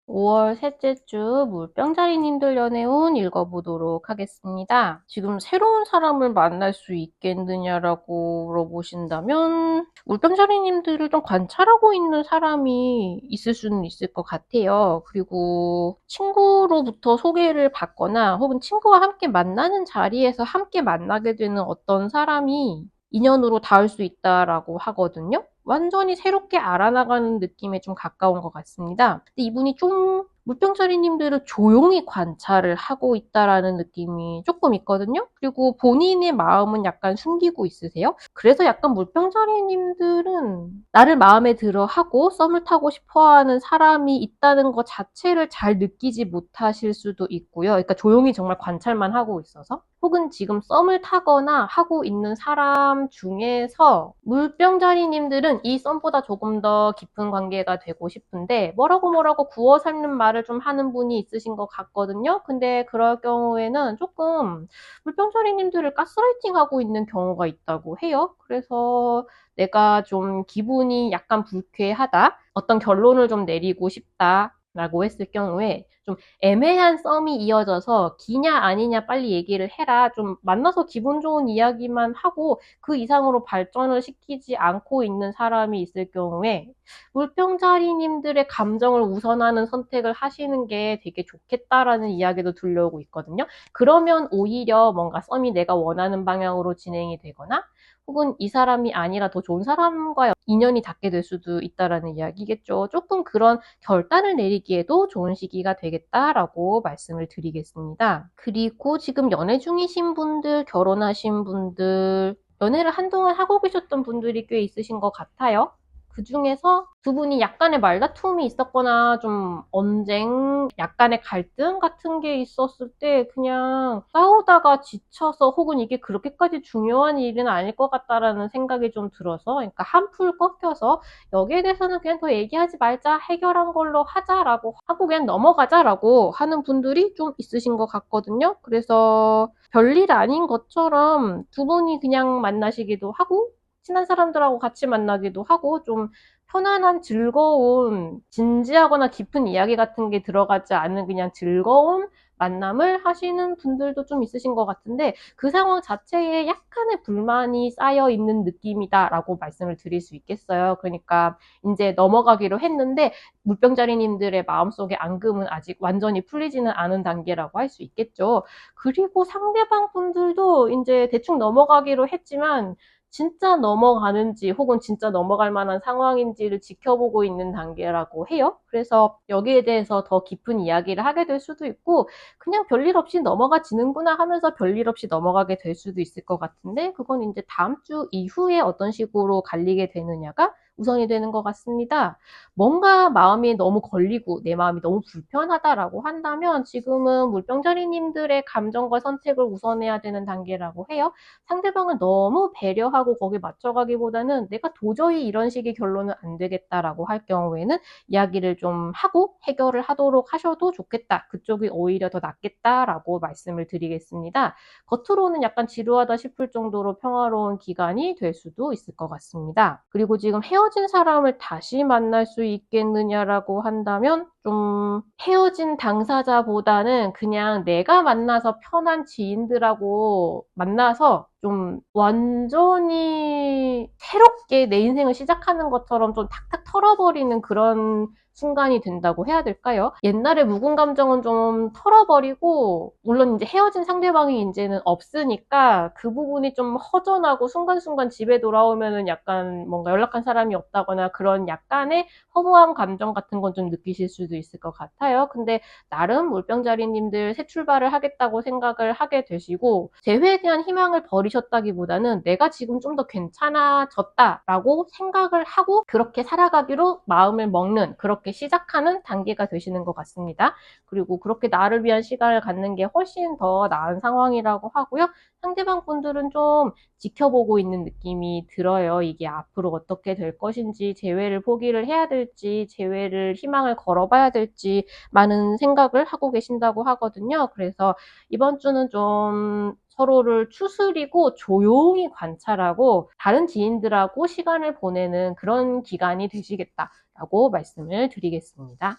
5월 셋째 주 물병자리님들 연애운 읽어보도록 하겠습니다. 지금 새로운 사람을 만날 수 있겠느냐라고 물어보신다면 물병자리님들을 좀 관찰하고 있는 사람이 있을 수는 있을 것 같아요. 그리고 친구로부터 소개를 받거나 혹은 친구와 함께 만나는 자리에서 함께 만나게 되는 어떤 사람이 인연으로 닿을 수 있다라고 하거든요. 완전히 새롭게 알아나가는 느낌에 좀 가까운 것 같습니다. 근데 이분이 좀 물병자리님들을 조용히 관찰을 하고 있다라는 느낌이 조금 있거든요. 그리고 본인의 마음은 약간 숨기고 있으세요. 그래서 약간 물병자리님들은 나를 마음에 들어 하고 썸을 타고 싶어하는 사람이 있다는 것 자체를 잘 느끼지 못하실 수도 있고요. 그러니까 조용히 정말 관찰만 하고 있어서 혹은 지금 썸을 타거나 하고 있는 사람 중에서 물병자리님들은 이 썸보다 조금 더 깊은 관계가 되고 싶은데 뭐라고 구워 삶는 말을 좀 하는 분이 있으신 것 같거든요. 근데 그럴 경우에는 조금 물병자리님들을 가스라이팅하고 있는 경우가 있다고 해요. 그래서 내가 좀 기분이 약간 불쾌하다, 어떤 결론을 좀 내리고 싶다라고 했을 경우에 좀 애매한 썸이 이어져서 기냐 아니냐 빨리 얘기를 해라. 좀 만나서 기분 좋은 이야기만 하고 그 이상으로 발전을 시키지 않고 있는 사람이 있을 경우에 물병자리님들의 감정을 우선하는 선택을 하시는 게 되게 좋겠다라는 이야기도 들려오고 있거든요. 그러면 오히려 뭔가 썸이 내가 원하는 방향으로 진행이 되거나 혹은 이 사람이 아니라 더 좋은 사람과 인연이 닿게 될 수도 있다라는 이야기겠죠. 조금 그런 결단을 내리기에도 좋은 시기가 되겠다라고 말씀을 드리겠습니다. 그리고 지금 연애 중이신 분들, 결혼하신 분들, 연애를 한동안 하고 계셨던 분들이 꽤 있으신 것 같아요. 그 중에서 두 분이 약간의 말다툼이 있었거나 좀 언쟁, 약간의 갈등 같은 게 있었을 때 그냥 싸우다가 지쳐서 혹은 이게 그렇게까지 중요한 일은 아닐 것 같다라는 생각이 좀 들어서 그러니까 한풀 꺾여서 여기에 대해서는 그냥 더 얘기하지 말자, 해결한 걸로 하자라고 하고 그냥 넘어가자라고 하는 분들이 좀 있으신 것 같거든요. 그래서 별일 아닌 것처럼 두 분이 그냥 만나시기도 하고 친한 사람들하고 같이 만나기도 하고 좀 편안한 즐거운 진지하거나 깊은 이야기 같은 게 들어가지 않은 그냥 즐거운 만남을 하시는 분들도 좀 있으신 것 같은데 그 상황 자체에 약간의 불만이 쌓여 있는 느낌이다라고 말씀을 드릴 수 있겠어요. 그러니까 이제 넘어가기로 했는데 물병자리님들의 마음속의 앙금은 아직 완전히 풀리지는 않은 단계라고 할 수 있겠죠. 그리고 상대방 분들도 이제 대충 넘어가기로 했지만 진짜 넘어가는지 혹은 진짜 넘어갈 만한 상황인지를 지켜보고 있는 단계라고 해요. 그래서 여기에 대해서 더 깊은 이야기를 하게 될 수도 있고 그냥 별일 없이 넘어가지는구나 하면서 별일 없이 넘어가게 될 수도 있을 것 같은데 그건 이제 다음 주 이후에 어떤 식으로 갈리게 되느냐가 우선이 되는 것 같습니다. 뭔가 마음이 너무 걸리고 내 마음이 너무 불편하다라고 한다면 지금은 물병자리님들의 감정과 선택을 우선해야 되는 단계라고 해요. 상대방을 너무 배려하고 거기에 맞춰가기보다는 내가 도저히 이런 식의 결론은 안 되겠다라고 할 경우에는 이야기를 좀 하고 해결을 하도록 하셔도 좋겠다. 그쪽이 오히려 더 낫겠다라고 말씀을 드리겠습니다. 겉으로는 약간 지루하다 싶을 정도로 평화로운 기간이 될 수도 있을 것 같습니다. 그리고 지금 헤어진 사람을 다시 만날 수 있겠느냐라고 한다면 좀 헤어진 당사자보다는 그냥 내가 만나서 편한 지인들하고 만나서 좀 완전히 새롭게 내 인생을 시작하는 것처럼 좀 탁탁 털어버리는 그런 순간이 된다고 해야 될까요? 옛날에 묵은 감정은 좀 털어버리고, 물론 이제 헤어진 상대방이 이제는 없으니까 그 부분이 좀 허전하고 순간순간 집에 돌아오면은 약간 뭔가 연락한 사람이 없다거나 그런 약간의 허무한 감정 같은 건 좀 느끼실 수도 있을 것 같아요. 근데 나름 물병자리님들 새 출발을 하겠다고 생각을 하게 되시고, 재회에 대한 희망을 버리셨다기보다는 내가 지금 좀 더 괜찮아졌다라고 생각을 하고 그렇게 살아가기로 마음을 먹는, 그렇게 시작하는 단계가 되시는 것 같습니다. 그리고 그렇게 나를 위한 시간을 갖는 게 훨씬 더 나은 상황이라고 하고요. 상대방 분들은 좀 지켜보고 있는 느낌이 들어요. 이게 앞으로 어떻게 될 것인지, 재회를 포기를 해야 될지, 재회를 희망을 걸어봐야 될지 많은 생각을 하고 계신다고 하거든요. 그래서 이번 주는 좀 서로를 추스리고 조용히 관찰하고 다른 지인들하고 시간을 보내는 그런 기간이 되시겠다라고 말씀을 드리겠습니다.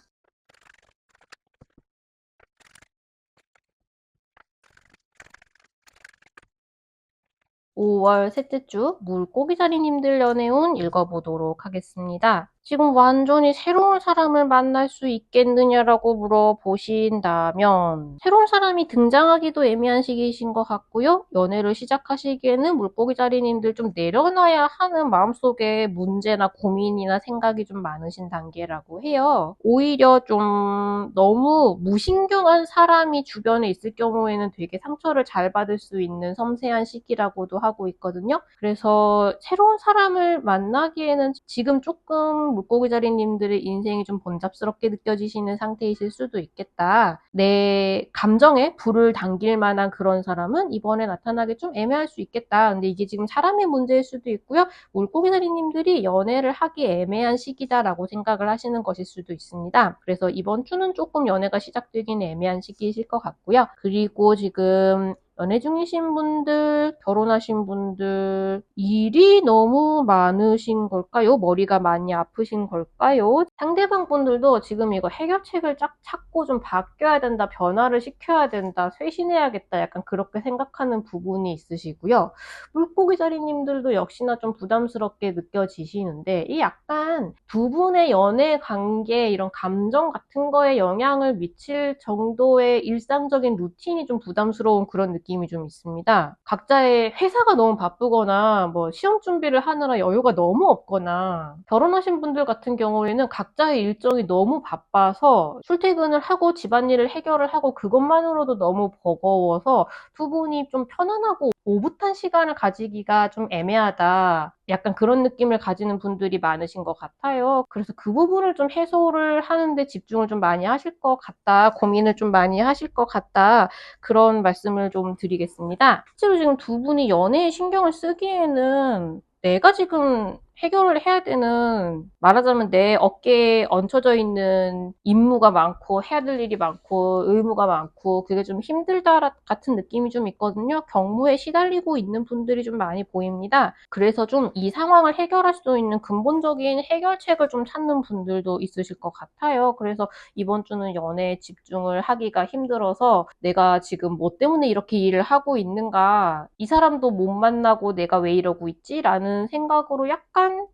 5월 셋째 주 물고기자리님들 연애운 읽어보도록 하겠습니다. 지금 완전히 새로운 사람을 만날 수 있겠느냐라고 물어보신다면 새로운 사람이 등장하기도 애매한 시기이신 것 같고요. 연애를 시작하시기에는 물고기자리님들 좀 내려놔야 하는 마음속에 문제나 고민이나 생각이 좀 많으신 단계라고 해요. 오히려 좀 너무 무신경한 사람이 주변에 있을 경우에는 되게 상처를 잘 받을 수 있는 섬세한 시기라고도 하고 있거든요. 그래서 새로운 사람을 만나기에는 지금 조금 물고기자리님들의 인생이 좀 번잡스럽게 느껴지시는 상태이실 수도 있겠다. 내 감정에 불을 당길 만한 그런 사람은 이번에 나타나기 좀 애매할 수 있겠다. 근데 이게 지금 사람의 문제일 수도 있고요. 물고기자리님들이 연애를 하기 애매한 시기다라고 생각을 하시는 것일 수도 있습니다. 그래서 이번 주는 조금 연애가 시작되기는 애매한 시기이실 것 같고요. 그리고 지금 연애 중이신 분들, 결혼하신 분들, 일이 너무 많으신 걸까요? 머리가 많이 아프신 걸까요? 상대방 분들도 지금 이거 해결책을 쫙 찾고 좀 바뀌어야 된다, 변화를 시켜야 된다, 쇄신해야겠다, 약간 그렇게 생각하는 부분이 있으시고요. 물고기자리님들도 역시나 좀 부담스럽게 느껴지시는데, 이 약간 두 분의 연애 관계, 이런 감정 같은 거에 영향을 미칠 정도의 일상적인 루틴이 좀 부담스러운 그런 느낌이 좀 있습니다. 각자의 회사가 너무 바쁘거나 뭐 시험 준비를 하느라 여유가 너무 없거나, 결혼하신 분들 같은 경우에는 각자의 일정이 너무 바빠서 출퇴근을 하고 집안일을 해결을 하고 그것만으로도 너무 버거워서 두 분이 좀 편안하고 오붓한 시간을 가지기가 좀 애매하다, 약간 그런 느낌을 가지는 분들이 많으신 것 같아요. 그래서 그 부분을 좀 해소를 하는데 집중을 좀 많이 하실 것 같다, 고민을 좀 많이 하실 것 같다, 그런 말씀을 좀 드리겠습니다. 실제로 지금 두 분이 연애에 신경을 쓰기에는 내가 지금 해결을 해야 되는, 말하자면 내 어깨에 얹혀져 있는 임무가 많고 해야 될 일이 많고 의무가 많고 그게 좀 힘들다 같은 느낌이 좀 있거든요. 경무에 시달리고 있는 분들이 좀 많이 보입니다. 그래서 좀 이 상황을 해결할 수 있는 근본적인 해결책을 좀 찾는 분들도 있으실 것 같아요. 그래서 이번 주는 연애에 집중을 하기가 힘들어서 내가 지금 뭐 때문에 이렇게 일을 하고 있는가, 이 사람도 못 만나고 내가 왜 이러고 있지? 라는 생각으로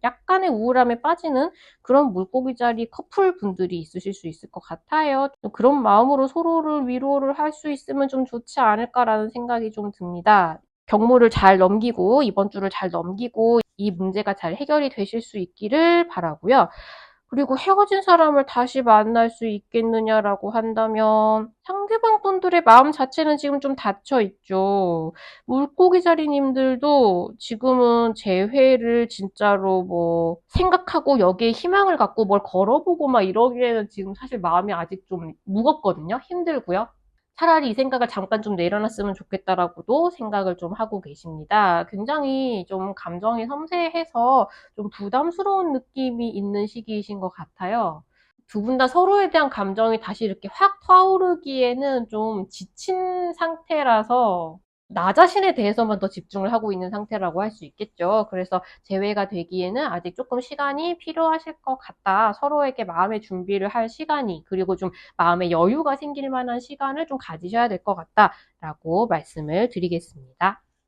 약간의 우울함에 빠지는 그런 물고기자리 커플 분들이 있으실 수 있을 것 같아요. 그런 마음으로 서로를 위로를 할 수 있으면 좀 좋지 않을까라는 생각이 좀 듭니다. 경무를 잘 넘기고 이번 주를 잘 넘기고 이 문제가 잘 해결이 되실 수 있기를 바라고요. 그리고 헤어진 사람을 다시 만날 수 있겠느냐라고 한다면 상대방 분들의 마음 자체는 지금 좀 닫혀 있죠. 물고기자리님들도 지금은 재회를 진짜로 뭐 생각하고 여기에 희망을 갖고 뭘 걸어보고 막 이러기에는 지금 사실 마음이 아직 좀 무겁거든요. 힘들고요. 차라리 이 생각을 잠깐 좀 내려놨으면 좋겠다라고도 생각을 좀 하고 계십니다. 굉장히 좀 감정이 섬세해서 좀 부담스러운 느낌이 있는 시기이신 것 같아요. 두 분 다 서로에 대한 감정이 다시 이렇게 확 타오르기에는 좀 지친 상태라서 나 자신에 대해서만 더 집중을 하고 있는 상태라고 할 수 있겠죠. 그래서 재회가 되기에는 아직 조금 시간이 필요하실 것 같다. 서로에게 마음의 준비를 할 시간이, 그리고 좀 마음의 여유가 생길 만한 시간을 좀 가지셔야 될 것 같다라고 말씀을 드리겠습니다.